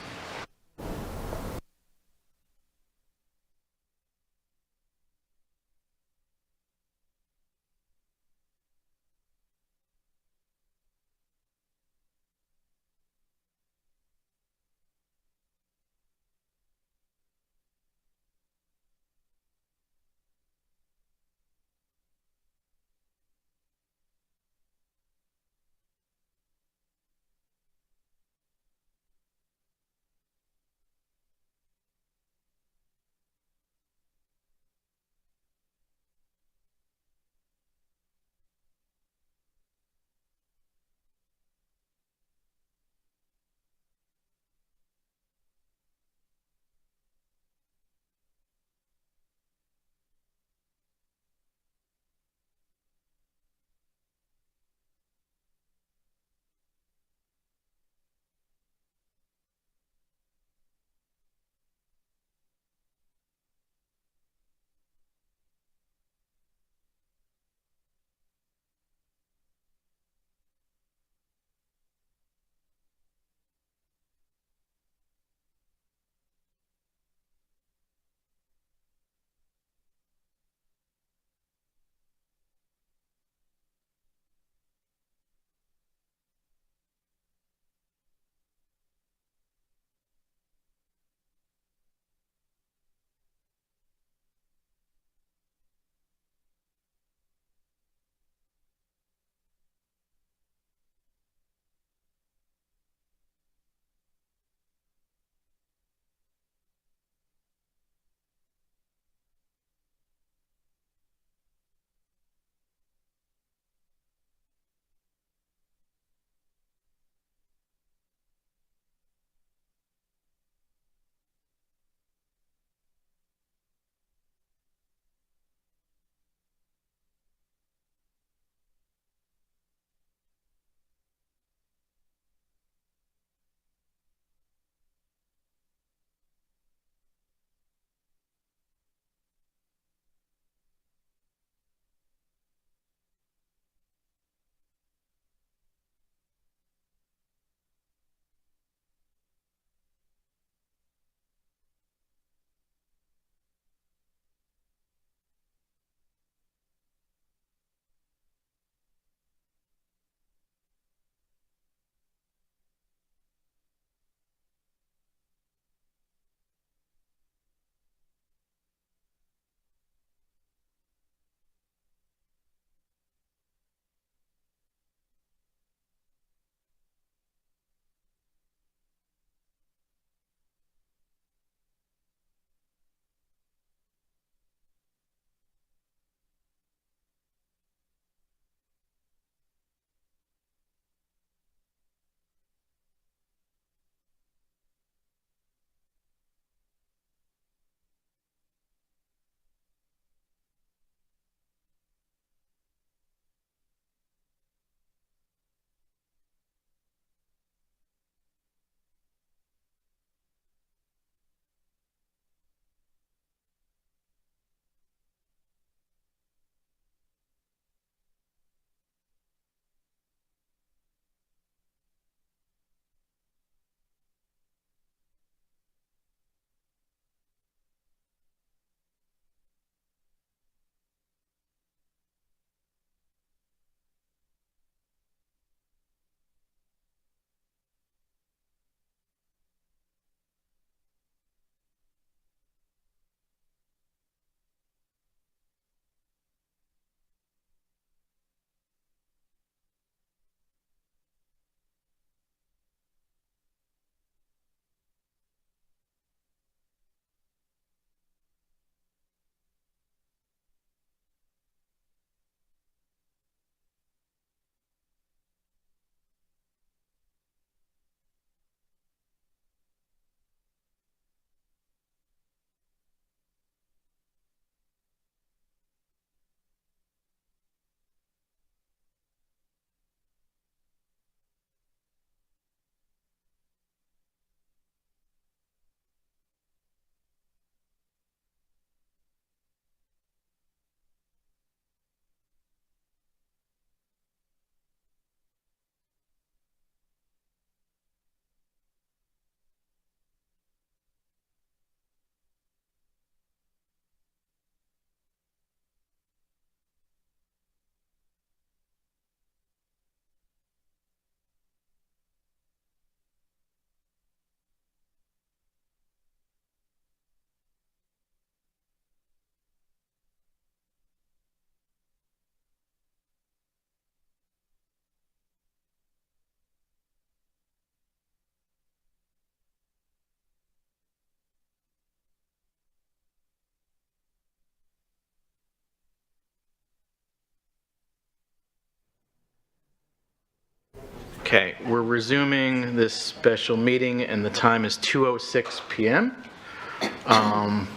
Okay, we're resuming this special meeting, and the time is 2:06 PM.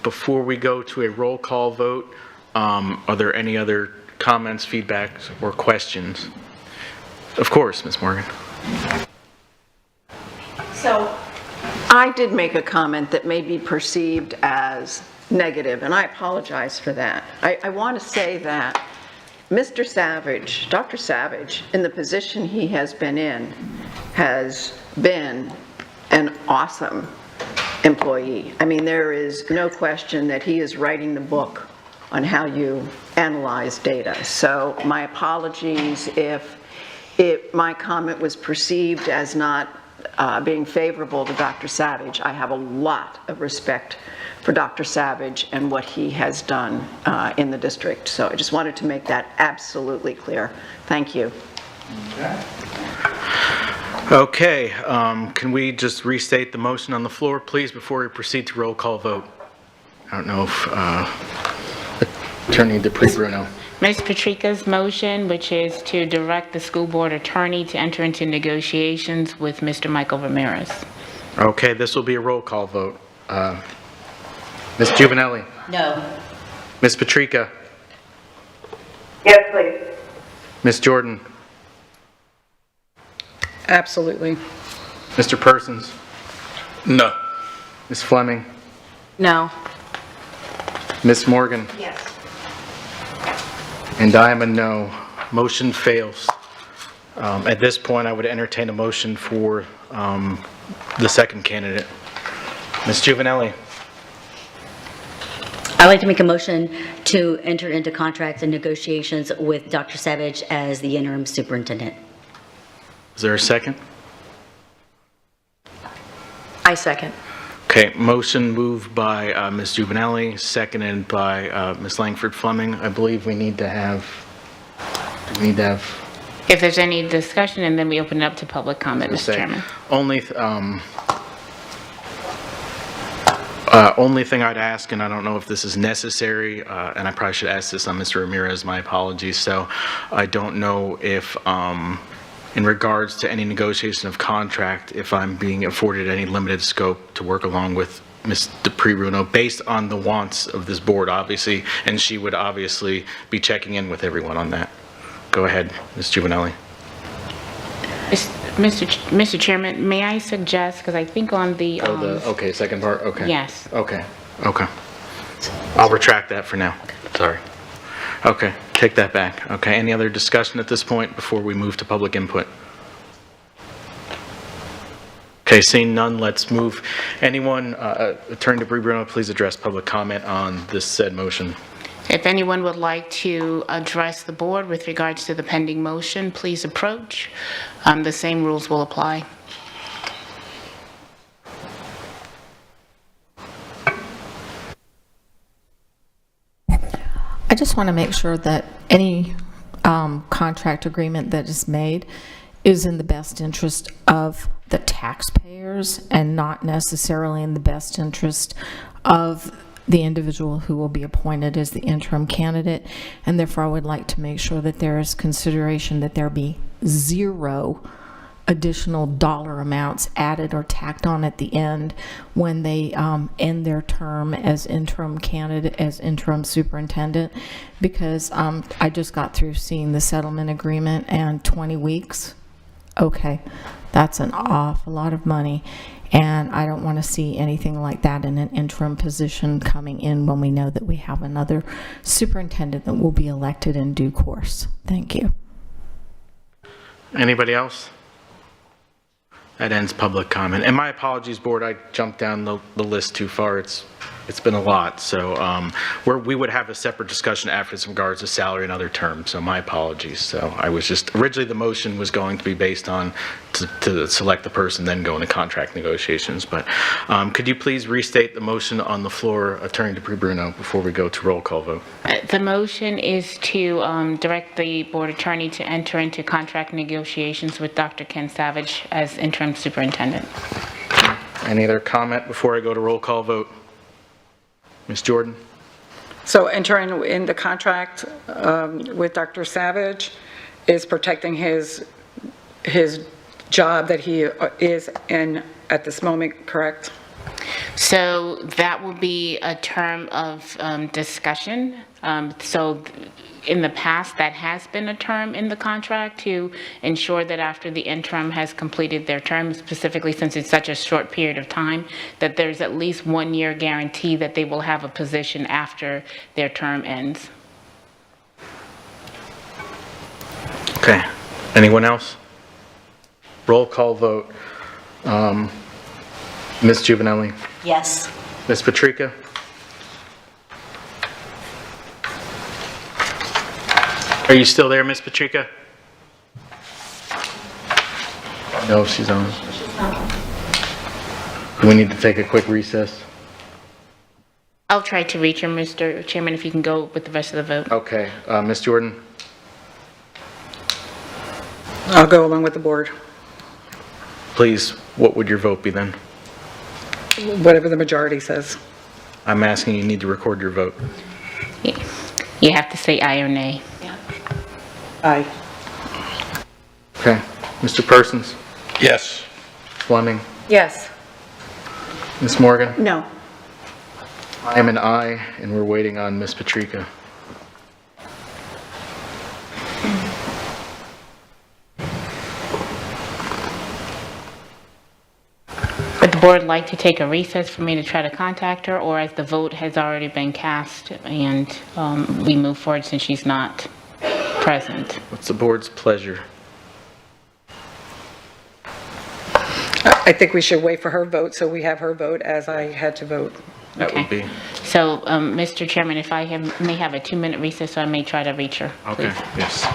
Before we go to a roll call vote, are there any other comments, feedbacks, or questions? Of course, Ms. Morgan. So I did make a comment that may be perceived as negative, and I apologize for that. I want to say that Mr. Savage, Dr. Savage, in the position he has been in, has been an awesome employee. I mean, there is no question that he is writing the book on how you analyze data. So my apologies if my comment was perceived as not being favorable to Dr. Savage. I have a lot of respect for Dr. Savage and what he has done in the district. So I just wanted to make that absolutely clear. Thank you. Okay, can we just restate the motion on the floor, please, before we proceed to roll call vote? I don't know if Attorney DePree-Bruno. Ms. Patrica's motion, which is to direct the school board attorney to enter into negotiations with Mr. Michael Ramirez. Okay, this will be a roll call vote. Ms. Juvenelli? No. Ms. Patrica? Yes, please. Ms. Jordan? Absolutely. Mr. Persons? No. Ms. Fleming? No. Ms. Morgan? Yes. And I am a no. Motion fails. At this point, I would entertain a motion for the second candidate. Ms. Juvenelli? I'd like to make a motion to enter into contracts and negotiations with Dr. Savage as the interim superintendent. Is there a second? I second. Okay, motion moved by Ms. Juvenelli, seconded by Ms. Langford Fleming. I believe we need to have, If there's any discussion, and then we open it up to public comment, Mr. Chairman. Only thing I'd ask, and I don't know if this is necessary, and I probably should ask this on Mr. Ramirez, my apologies. So I don't know if, in regards to any negotiation of contract, if I'm being afforded any limited scope to work along with Ms. DePree-Bruno, based on the wants of this board, obviously, and she would obviously be checking in with everyone on that. Go ahead, Ms. Juvenelli. Mr. Chairman, may I suggest, because I think on the... Okay, second part, okay. Yes. Okay. I'll retract that for now. Sorry. Okay, take that back. Okay, any other discussion at this point before we move to public input? Okay, seeing none, let's move. Anyone, Attorney DePree-Bruno, please address public comment on this said motion. If anyone would like to address the board with regards to the pending motion, please approach. The same rules will apply. I just want to make sure that any contract agreement that is made is in the best interest of the taxpayers and not necessarily in the best interest of the individual who will be appointed as the interim candidate. And therefore, I would like to make sure that there is consideration that there be zero additional dollar amounts added or tacked on at the end when they end their term as interim candidate, as interim superintendent, because I just got through seeing the settlement agreement, and 20 weeks, okay, that's an awful lot of money, and I don't want to see anything like that in an interim position coming in when we know that we have another superintendent that will be elected in due course. Thank you. Anybody else? That ends public comment. And my apologies, board, I jumped down the list too far. It's been a lot. So we would have a separate discussion after this in regards to salary and other terms. So my apologies. So I was just, originally the motion was going to be based on to select the person, then go into contract negotiations. But could you please restate the motion on the floor, Attorney DePree-Bruno, before we go to roll call vote? The motion is to direct the board attorney to enter into contract negotiations with Dr. Ken Savage as interim superintendent. Any other comment before I go to roll call vote? Ms. Jordan? So entering in the contract with Dr. Savage is protecting his job that he is in at this moment, correct? So that will be a term of discussion. So in the past, that has been a term in the contract to ensure that after the interim has completed their term, specifically since it's such a short period of time, that there's at least 1 year guarantee that they will have a position after their term ends. Okay. Anyone else? Roll call vote. Ms. Juvenelli? Yes. Ms. Patrica? Are you still there, Ms. Patrica? No, she's on. Do we need to take a quick recess? I'll try to reach her, Mr. Chairman, if you can go with the rest of the vote. Okay. Ms. Jordan? I'll go along with the board, Please, what would your vote be then? whatever the majority says. I'm asking, you need to record your vote. You have to say aye or nay. Aye. Okay. Mr. Persons? Yes. Fleming? Yes. Ms. Morgan? No. I am an aye, and we're waiting on Ms. Patrica. Would the board like to take a recess for me to try to contact her, or as the vote has already been cast and we move forward since she's not present? What's the board's pleasure? I think we should wait for her vote, so we have her vote as I had to vote. That would be. So, Mr. Chairman, if I may have a 2-minute recess, so I may try to reach her. Okay, please. yes.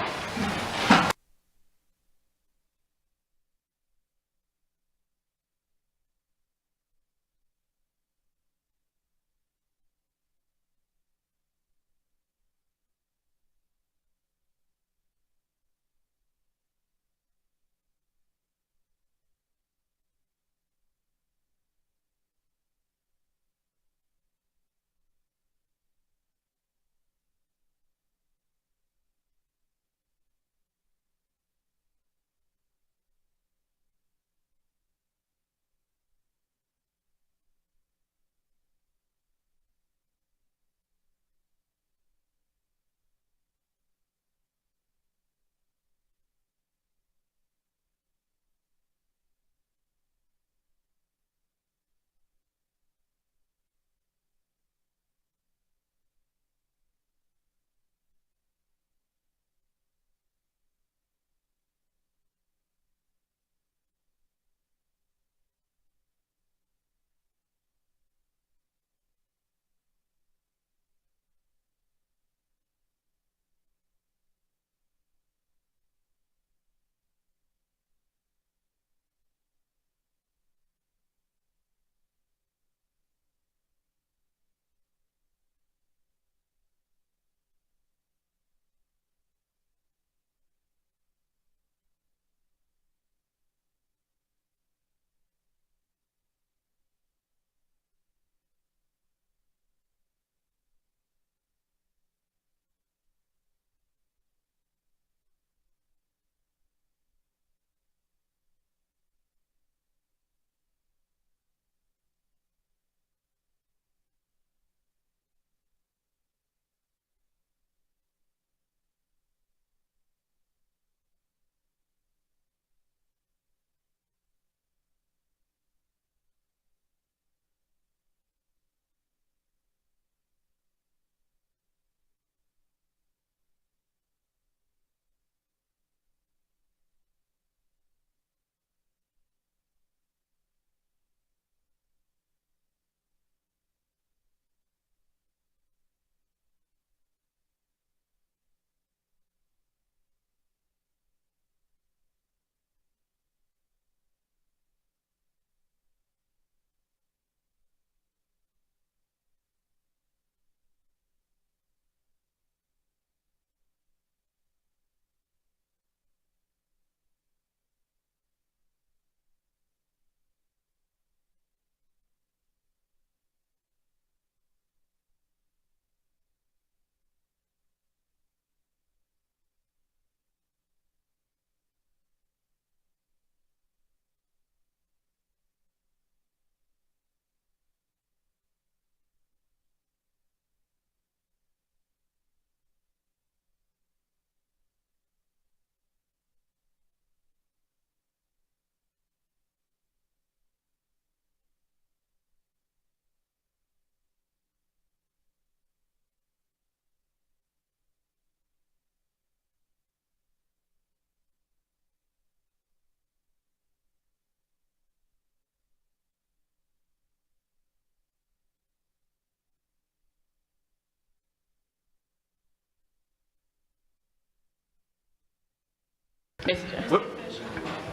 Mr.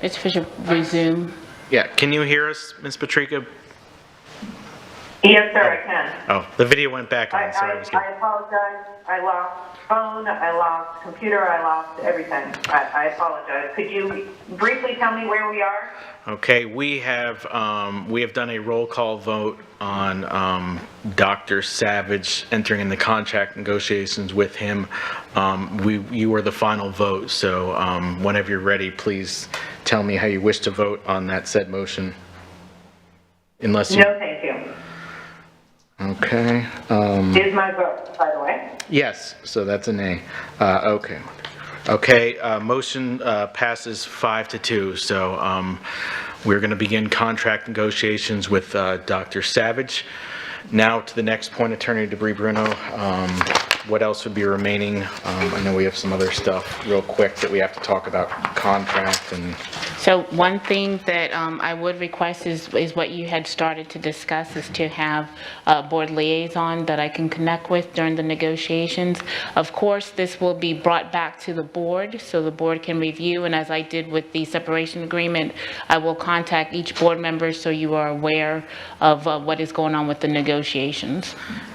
Fisher, resume. Yeah, can you hear us, Ms. Patrica? Yes, sir, I can. Oh, the video went back on, sorry. I apologize. I lost phone, I lost computer, I lost everything. I apologize. Could you briefly tell me where we are? Okay, we have done a roll call vote on Dr. Savage entering in the contract negotiations with him. You were the final vote, so whenever you're ready, please tell me how you wish to vote on that said motion. Unless you... No, thank you. Okay. Is my vote, by the way. Yes, so that's a nay. Okay. Okay, motion passes 5-2, so we're going to begin contract negotiations with Dr. Savage. Now to the next point, Attorney DeBrie Bruno. What else would be remaining? I know we have some other stuff real quick that we have to talk about, contract and... So one thing that I would request is what you had started to discuss, is to have a board liaison that I can connect with during the negotiations. Of course, this will be brought back to the board so the board can review, and as I did with the separation agreement, I will contact each board member so you are aware of what is going on with the negotiations.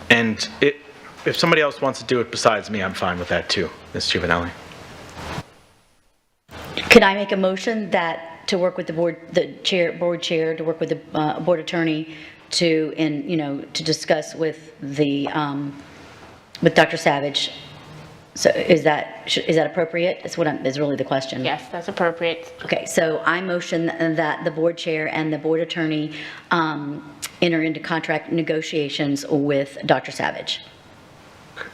And if somebody else wants to do it besides me, I'm fine with that too, Ms. Giovanelli. Could I make a motion that to work with the board chair, to work with the board attorney to discuss with with Dr. Savage? So is that appropriate? Is really the question. Yes, that's appropriate. Okay, so I motion that the board chair and the board attorney enter into contract negotiations with Dr. Savage.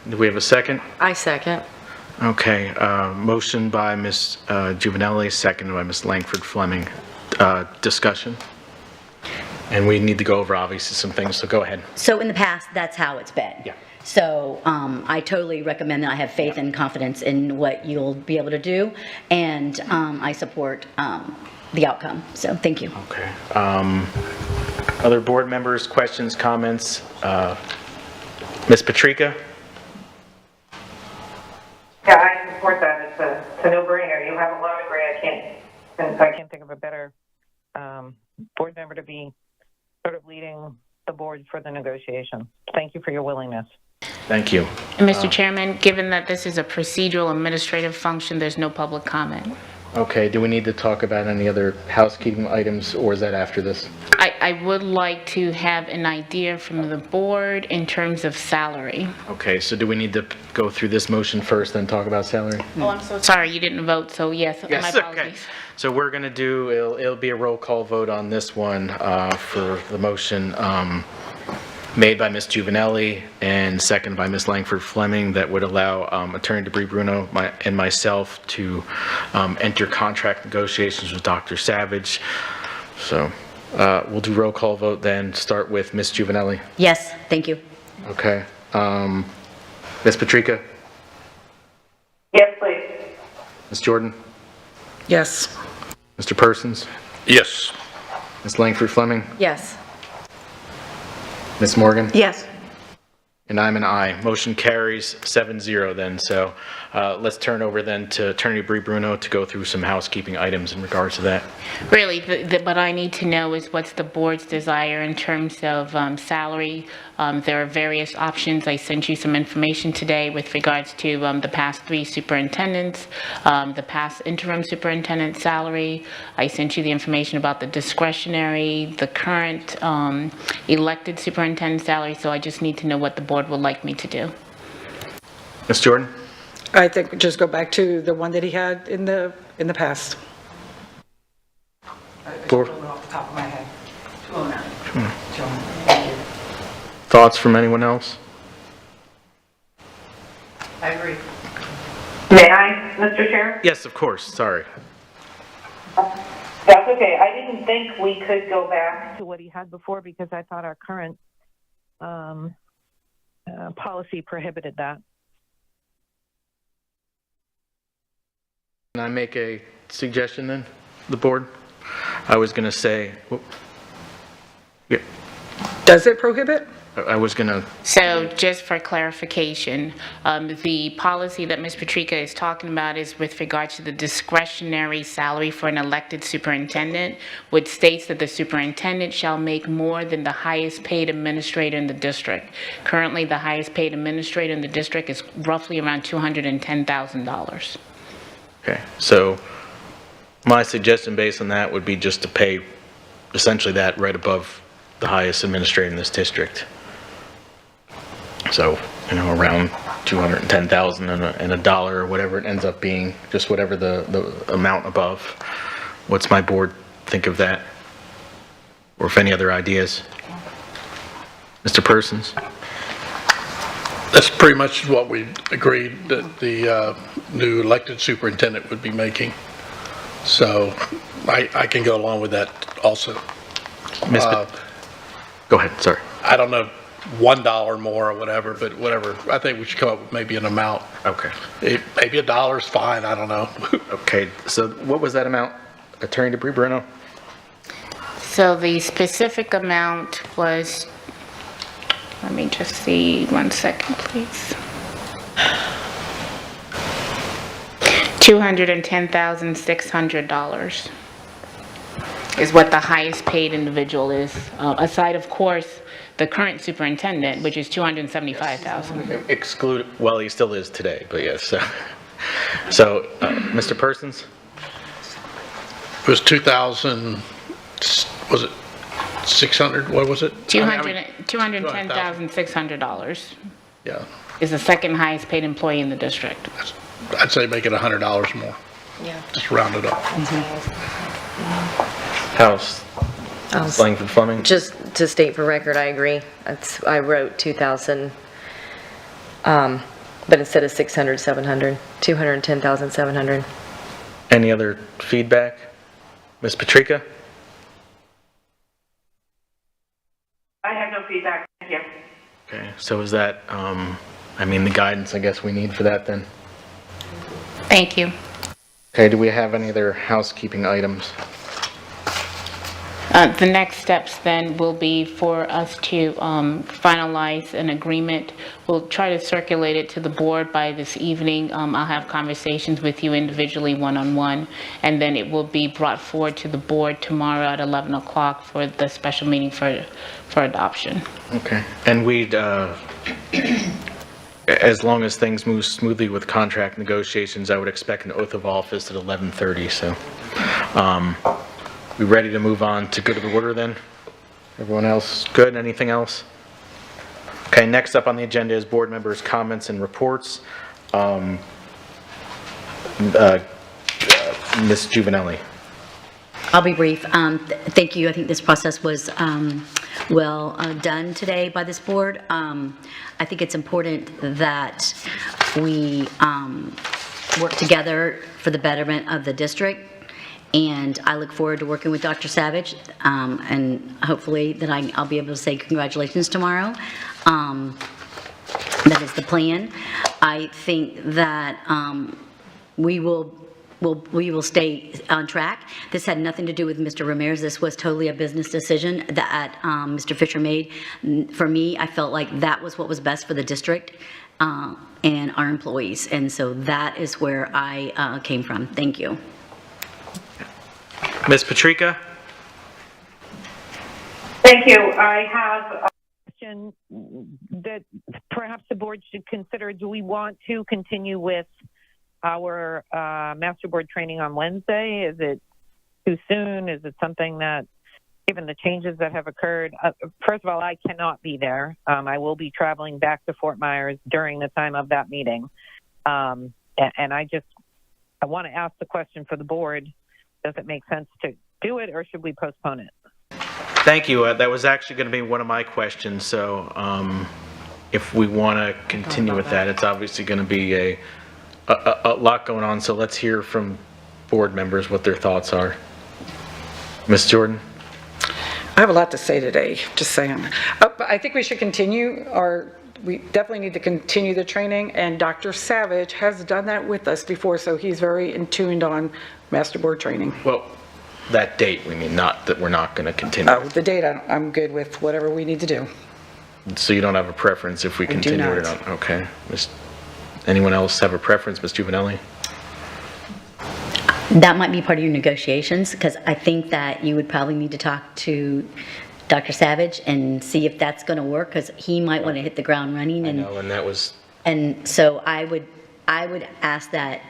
Do we have a second? I second. Okay, motion by Ms. Giovanelli, second by Ms. Langford Fleming. Discussion? And we need to go over, obviously, some things, so go ahead. So in the past, that's how it's been. Yeah. So I totally recommend that. I have faith and confidence in what you'll be able to do, and I support the outcome. So thank you. Okay. Other board members, questions, comments? Ms. Patrica? Yeah, I support that. It's a no-brainer. You have a lot of great. I can't think of a better board member to be sort of leading the board for the negotiation. Thank you for your willingness. Thank you. And Mr. Chairman, given that this is a procedural administrative function, there's no public comment. Okay, do we need to talk about any other housekeeping items, or is that after this? I would like to have an idea from the board in terms of salary. Okay, so do we need to go through this motion first, then talk about salary? Oh, I'm so sorry, you didn't vote, so yes, my Yes, apologies. okay. So we're going to do, it'll be a roll call vote on this one for the motion made by Ms. Giovanelli and seconded by Ms. Langford Fleming that would allow Attorney DeBrie Bruno and myself to enter contract negotiations with Dr. Savage. So we'll do roll call vote then. Start with Ms. Giovanelli. Yes, thank you. Okay. Ms. Patrica? Yes, please. Ms. Jordan? Yes. Mr. Persons? Yes. Ms. Langford Fleming? Yes. Ms. Morgan? Yes. And I'm an aye. Motion carries 7-0 then. So let's turn over then to Attorney DeBrie Bruno to go through some housekeeping items in regards to that. Really, what I need to know is what's the board's desire in terms of salary. There are various options. I sent you some information today with regards to the past 3 superintendents, the past interim superintendent salary. I sent you the information about the discretionary, the current elected superintendent salary, so I just need to know what the board would like me to do. Ms. Jordan? I think just go back to the one that he had in the past. Board? Off the top of my head. 209. Thoughts from anyone else? I agree. May I, Mr. Chair? Yes, of course. Sorry. That's okay. I didn't think we could go back to what he had before because I thought our current policy prohibited that. Can I make a suggestion then, the board? I was going to say, yeah. Does it prohibit? I was going to, So just for clarification, the policy that Ms. Patrica is talking about is with regard to the discretionary salary for an elected superintendent, which states that the superintendent shall make more than the highest paid administrator in the district. Currently, the highest paid administrator in the district is roughly around $210,000. okay, so my suggestion based on that would be just to pay essentially that right above the highest administrator in this district. So, you know, around 210,000 and a dollar or whatever it ends up being, just whatever the amount above. What's my board think of that? Or if any other ideas? Mr. Persons? That's pretty much what we agreed that the new elected superintendent would be making. So I can go along with that also. Go ahead, sorry. I don't know, $1 more or whatever, but whatever. I think we should come up with maybe an amount. Okay. Maybe $1 is fine, I don't know. Okay, so what was that amount? Attorney DeBrie Bruno? So the specific amount was, let me just see, 1 second, please. $210,600 is what the highest paid individual is, aside, of course, the current superintendent, which is $275,000. Exclude, well, he still is today, but yes. So, Mr. Persons? It was 2,000, was it 600, what was it? $210,600 Yeah, is the second highest paid employee in the district. I'd say make it $100 more. Yeah. Just round it up. House? Langford Fleming? Just to state for record, I agree. I wrote 2,000, but instead of 600, 700, 210,700. Any other feedback? Ms. Patrica? I have no feedback. Thank you. Okay, so is that, I mean, the guidance I guess we need for that then? Thank you. Okay, do we have any other housekeeping items? The next steps then will be for us to finalize an agreement. We'll try to circulate it to the board by this evening. I'll have conversations with you individually, one-on-one, and then it will be brought forward to the board tomorrow at 11 o'clock for the special meeting for adoption. Okay, and we'd, as long as things move smoothly with contract negotiations, I would expect an oath of office at 11:30, so. We ready to move on to go to the order then? Everyone else good? Anything else? Okay, next up on the agenda is board members' comments and reports. Ms. Juvenelli. I'll be brief. Thank you. I think this process was well done today by this board. I think it's important that we work together for the betterment of the district. And I look forward to working with Dr. Savage, and hopefully that I'll be able to say congratulations tomorrow. That is the plan. I think that we will stay on track. This had nothing to do with Mr. Ramirez. This was totally a business decision that Mr. Fisher made. For me, I felt like that was what was best for the district and our employees. And so that is where I came from. Thank you. Ms. Patrica? Thank you. I have a question that perhaps the board should consider. Do we want to continue with our master board training on Wednesday? Is it too soon? Is it something that, given the changes that have occurred, first of all, I cannot be there. I will be traveling back to Fort Myers during the time of that meeting. And I want to ask the question for the board. Does it make sense to do it, or should we postpone it? Thank you. That was actually going to be one of my questions. So if we want to continue with that, it's obviously going to be a lot going on. So let's hear from board members what their thoughts are. Ms. Jordan? I have a lot to say today, just saying. But I think we should continue we definitely need to continue the training, and Dr. Savage has done that with us before, so he's very in tuned on master board training. Well, that date, we mean, not that we're not going to continue. Oh, the date, I'm good with whatever we need to do. So you don't have a preference if we do continue it or not. not? Okay. Anyone else have a preference? Ms. Juvenelli? That might be part of your negotiations, because I think that you would probably need to talk to Dr. Savage and see if that's going to work, because he might want to hit the ground running. I know, and that was, And so I would ask that,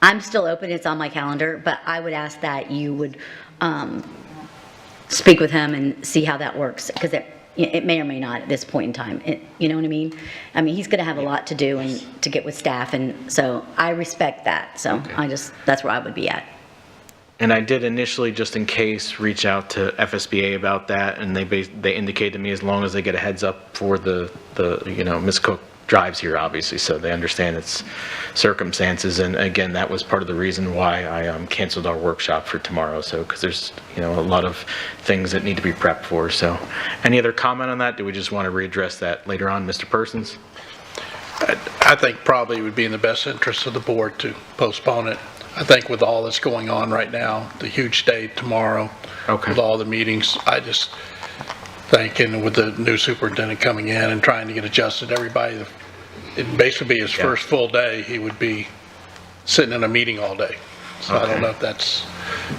I'm still open, it's on my calendar, but I would ask that you would speak with him and see how that works, because it may or may not at this point in time. You know what I mean? I mean, he's going to have a lot to do and to get with staff, and so I respect that. So that's where I would be at. and I did initially, just in case, reach out to FSBA about that, and they indicated to me as long as they get a heads up for the Ms. Cook drives here, obviously, so they understand its circumstances. And again, that was part of the reason why I canceled our workshop for tomorrow. So, because there's a lot of things that need to be prepped for. So, any other comment on that? Do we just want to readdress that later on, Mr. Persons? I think probably it would be in the best interest of the board to postpone it. I think with all that's going on right now, the huge day tomorrow, with all the meetings, I just think, and with the new superintendent coming in and trying to get adjusted, everybody, it basically be his first full day, he would be sitting in a meeting all day. So I don't know if that's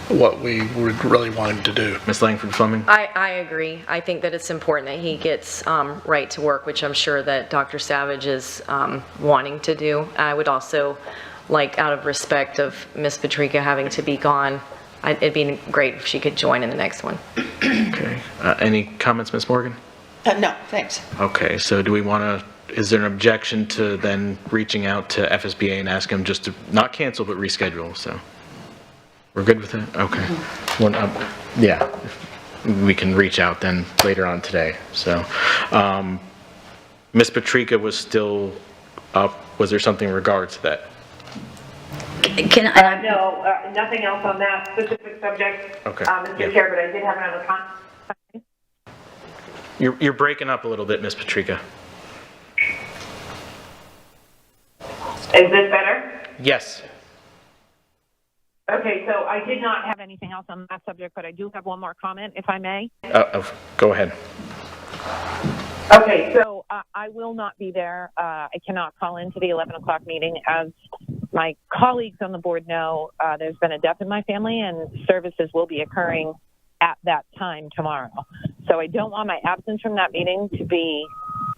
what we would really want him to do. Ms. Langford Fleming? I agree. I think that it's important that he gets right to work, which I'm sure that Dr. Savage is wanting to do. I would also like, out of respect of Ms. Patrica having to be gone, it'd be great if she could join in the next one. Okay. Any comments, Ms. Morgan? No, thanks. Okay, so do we want to, is there an objection to then reaching out to FSBA and ask them just to not cancel but reschedule? So we're good with that? Okay. Yeah, we can reach out then later on today. So Ms. Patrica was still up. Was there something in regards to that? No, nothing else on that specific subject, Okay. Mr. Chair, but I did have another comment. You're breaking up a little bit, Ms. Patrica. Is this better? Yes. Okay, so I did not have anything else on that subject, but I do have one more comment, if I may. Go ahead. Okay, so I will not be there. I cannot call into the 11 o'clock meeting. As my colleagues on the board know, there's been a death in my family, and services will be occurring at that time tomorrow. So I don't want my absence from that meeting to be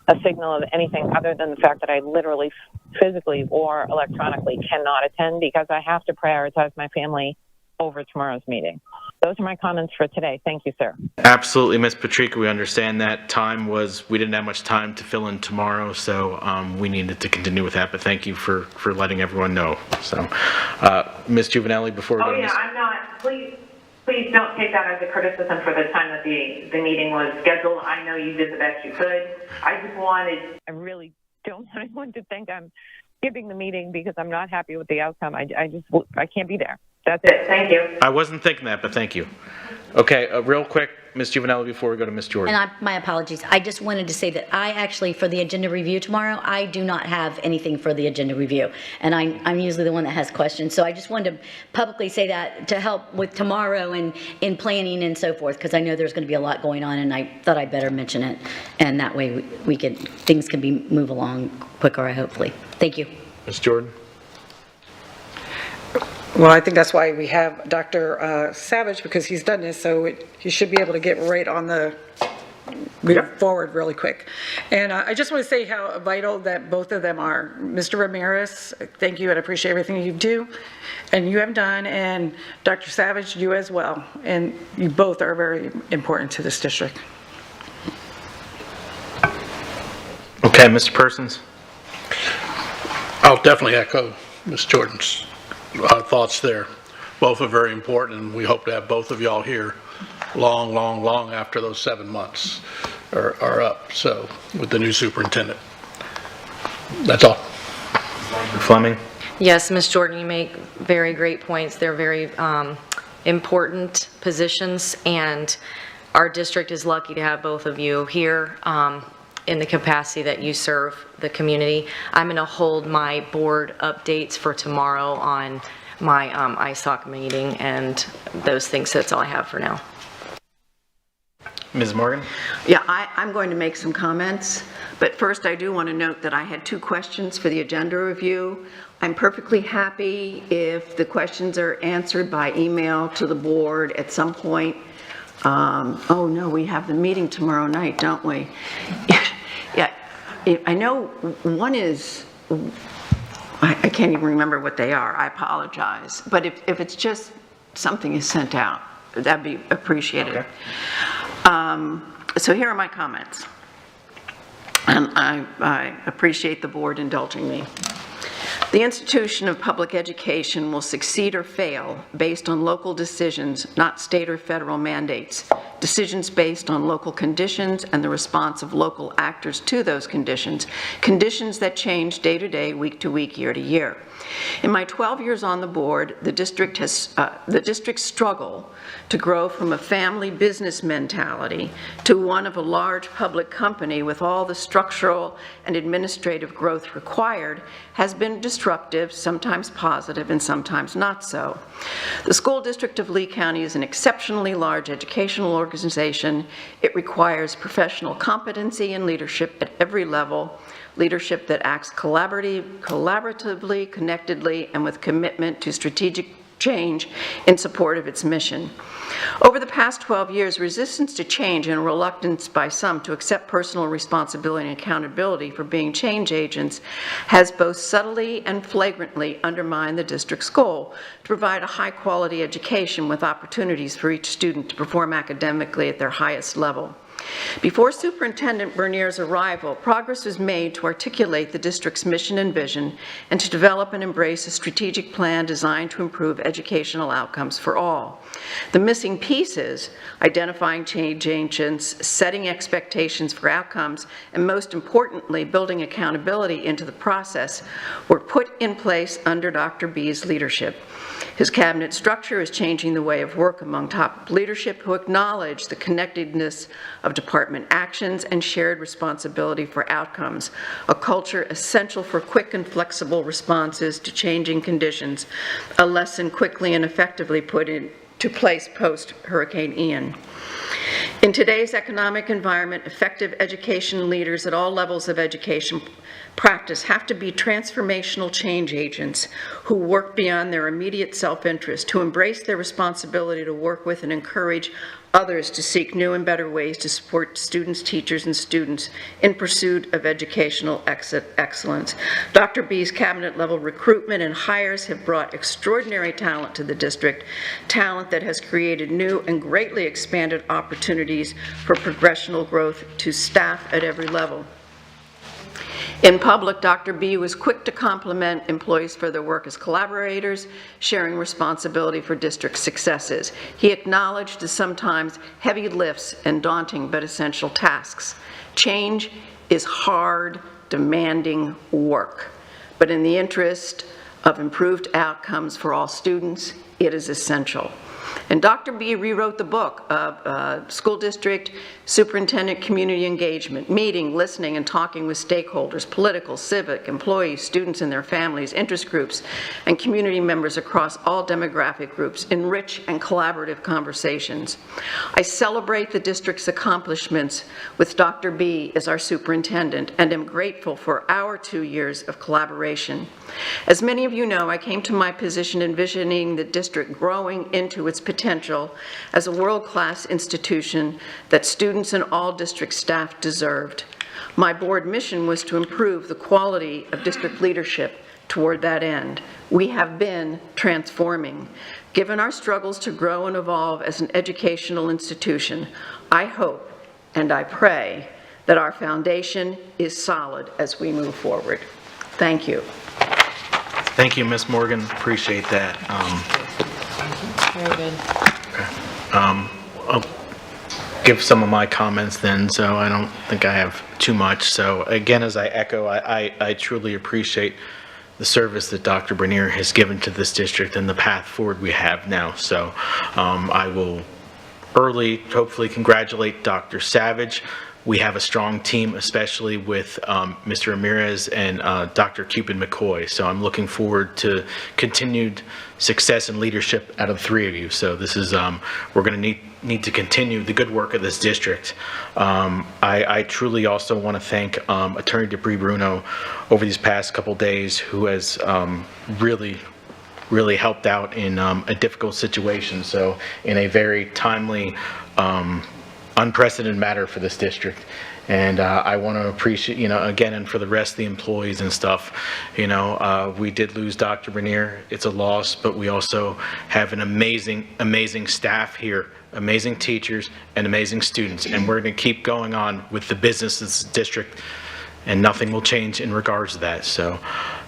a signal of anything other than the fact that I literally, physically or electronically cannot attend, because I have to prioritize my family over tomorrow's meeting. Those are my comments for today. Thank you, sir. Absolutely, Ms. Patrica, we understand that we didn't have much time to fill in tomorrow, so we needed to continue with that, but thank you for letting everyone know. So, Ms. Juvenelli, before we go to Ms. I'm not, please don't take that as a criticism for the time that the meeting was scheduled. I know you did the best you could. I really don't want anyone to think I'm skipping the meeting because I'm not happy with the outcome. I can't be there. That's it. Thank you. I wasn't thinking that, but thank you. Okay, real quick, Ms. Juvenelli, before we go to Ms. Jordan. And my apologies. I just wanted to say that I actually, for the agenda review tomorrow, I do not have anything for the agenda review. And I'm usually the one that has questions. So I just wanted to publicly say that to help with tomorrow and in planning and so forth, because I know there's going to be a lot going on, and I thought I'd better mention it. And that way things can move along quicker, hopefully. Thank you. Ms. Jordan? Well, I think that's why we have Dr. Savage, because he's done this, so he should be able to get right on move forward really quick. And I just want to say how vital that both of them are. Mr. Ramirez, thank you, and I appreciate everything you do and you have done, and Dr. Savage, you as well. And you both are very important to this district. Okay, Mr. Persons? I'll definitely echo Ms. Jordan's thoughts there. Both are very important, and we hope to have both of y'all here long after those 7 months are up, so, with the new superintendent. That's all. Fleming? Yes, Ms. Jordan, you make very great points. They're very important positions, and our district is lucky to have both of you here in the capacity that you serve the community. I'm going to hold my board updates for tomorrow on my ISOC meeting and those things. That's all I have for now. Ms. Morgan? Yeah, I'm going to make some comments, but first I do want to note that I had 2 questions for the agenda review. I'm perfectly happy if the questions are answered by email to the board at some point. Oh no, we have the meeting tomorrow night, don't we? Yeah, I know one is, I can't even remember what they are, I apologize. But if it's just something is sent out, that'd be appreciated. Okay. So here are my comments. And I appreciate the board indulging me. The institution of public education will succeed or fail based on local decisions, not state or federal mandates. Decisions based on local conditions and the response of local actors to those conditions. Conditions that change day to day, week to week, year to year. In my 12 years on the board, the district's struggle to grow from a family business mentality to one of a large public company with all the structural and administrative growth required has been disruptive, sometimes positive, and sometimes not so. The School District of Lee County is an exceptionally large educational organization. It requires professional competency and leadership at every level, leadership that acts collaboratively, connectedly, and with commitment to strategic change in support of its mission. Over the past 12 years, resistance to change and reluctance by some to accept personal responsibility and accountability for being change agents has both subtly and flagrantly undermined the district's goal to provide a high-quality education with opportunities for each student to perform academically at their highest level. Before Superintendent Bernier's arrival, progress was made to articulate the district's mission and vision and to develop and embrace a strategic plan designed to improve educational outcomes for all. The missing pieces, identifying change agents, setting expectations for outcomes, and most importantly, building accountability into the process, were put in place under Dr. B's leadership. His cabinet structure is changing the way of work among top leadership who acknowledge the connectedness of department actions and shared responsibility for outcomes, a culture essential for quick and flexible responses to changing conditions, a lesson quickly and effectively put into place post-Hurricane Ian. In today's economic environment, effective education leaders at all levels of education practice have to be transformational change agents who work beyond their immediate self-interest, to embrace their responsibility to work with and encourage others to seek new and better ways to support students, teachers, and students in pursuit of educational excellence. Dr. B's cabinet-level recruitment and hires have brought extraordinary talent to the district, talent that has created new and greatly expanded opportunities for progressional growth to staff at every level. In public, Dr. B was quick to compliment employees for their work as collaborators, sharing responsibility for district successes. He acknowledged the sometimes heavy lifts and daunting but essential tasks. Change is hard, demanding work, but in the interest of improved outcomes for all students, it is essential. And Dr. B rewrote the book of school district superintendent community engagement, meeting, listening, and talking with stakeholders, political, civic, employees, students and their families, interest groups, and community members across all demographic groups in rich and collaborative conversations. I celebrate the district's accomplishments with Dr. B as our superintendent and am grateful for our 2 years of collaboration. As many of you know, I came to my position envisioning the district growing into its potential as a world-class institution that students and all district staff deserved. My board mission was to improve the quality of district leadership toward that end. We have been transforming. Given our struggles to grow and evolve as an educational institution, I hope and I pray that our foundation is solid as we move forward. Thank you. Thank you, Ms. Morgan. Appreciate that. Very good. I'll give some of my comments then, so I don't think I have too much. So again, as I echo, I truly appreciate the service that Dr. Bernier has given to this district and the path forward we have now. So I will hopefully congratulate Dr. Savage we have a strong team, especially with Mr. Ramirez and Dr. Cupid McCoy. So I'm looking forward to continued success and leadership out of the three of you. So this is, we're going to need to continue the good work of this district. I truly also want to thank Attorney Dupree Bruno over these past couple days, who has really helped out in a difficult situation. So in a very timely, unprecedented matter for this district. And I want to appreciate, again, and for the rest of the employees and stuff, we did lose Dr. Bernier. It's a loss, but we also have an amazing staff here, amazing teachers and amazing students. And we're going to keep going on with the business of this district, and nothing will change in regards to that. So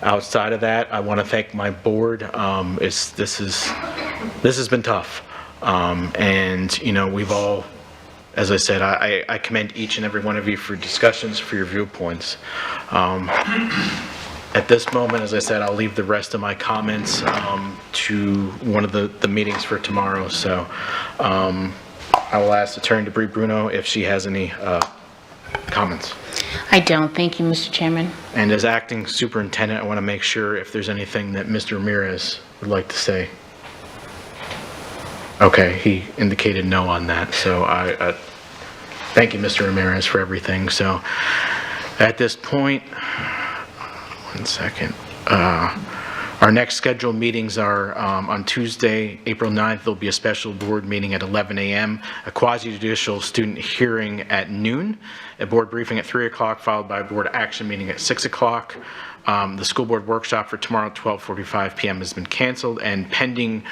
outside of that, I want to thank my board. This has been tough. And, we've all, as I said, I commend each and every one of you for discussions, for your viewpoints. At this moment, as I said, I'll leave the rest of my comments to one of the meetings for tomorrow. So I will ask Attorney Dupree Bruno if she has any comments. I don't. Thank you, Mr. Chairman. And as acting superintendent, I want to make sure if there's anything that Mr. Ramirez would like to say. Okay, he indicated no on that, so I thank you, Mr. Ramirez, for everything. So at this point, one second. Our next scheduled meetings are on Tuesday, April 9th. There'll be a special board meeting at 11 a.m., a quasi-judicial student hearing at noon, a board briefing at 3 o'clock, followed by a board action meeting at 6 o'clock. The school board workshop for tomorrow at 12:45 p.m. has been canceled, and pending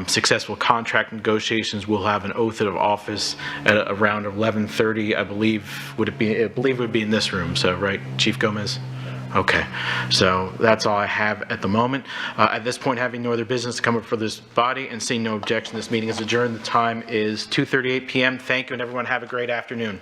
successful contract negotiations, we'll have an oath of office at around 11:30. I believe it would be in this room. So, right, Chief Gomez? Okay, so that's all I have at the moment. At this point, having no other business to come up for this body and seeing no objection, this meeting is adjourned. The time is 2:38 p.m. Thank you, and everyone have a great afternoon.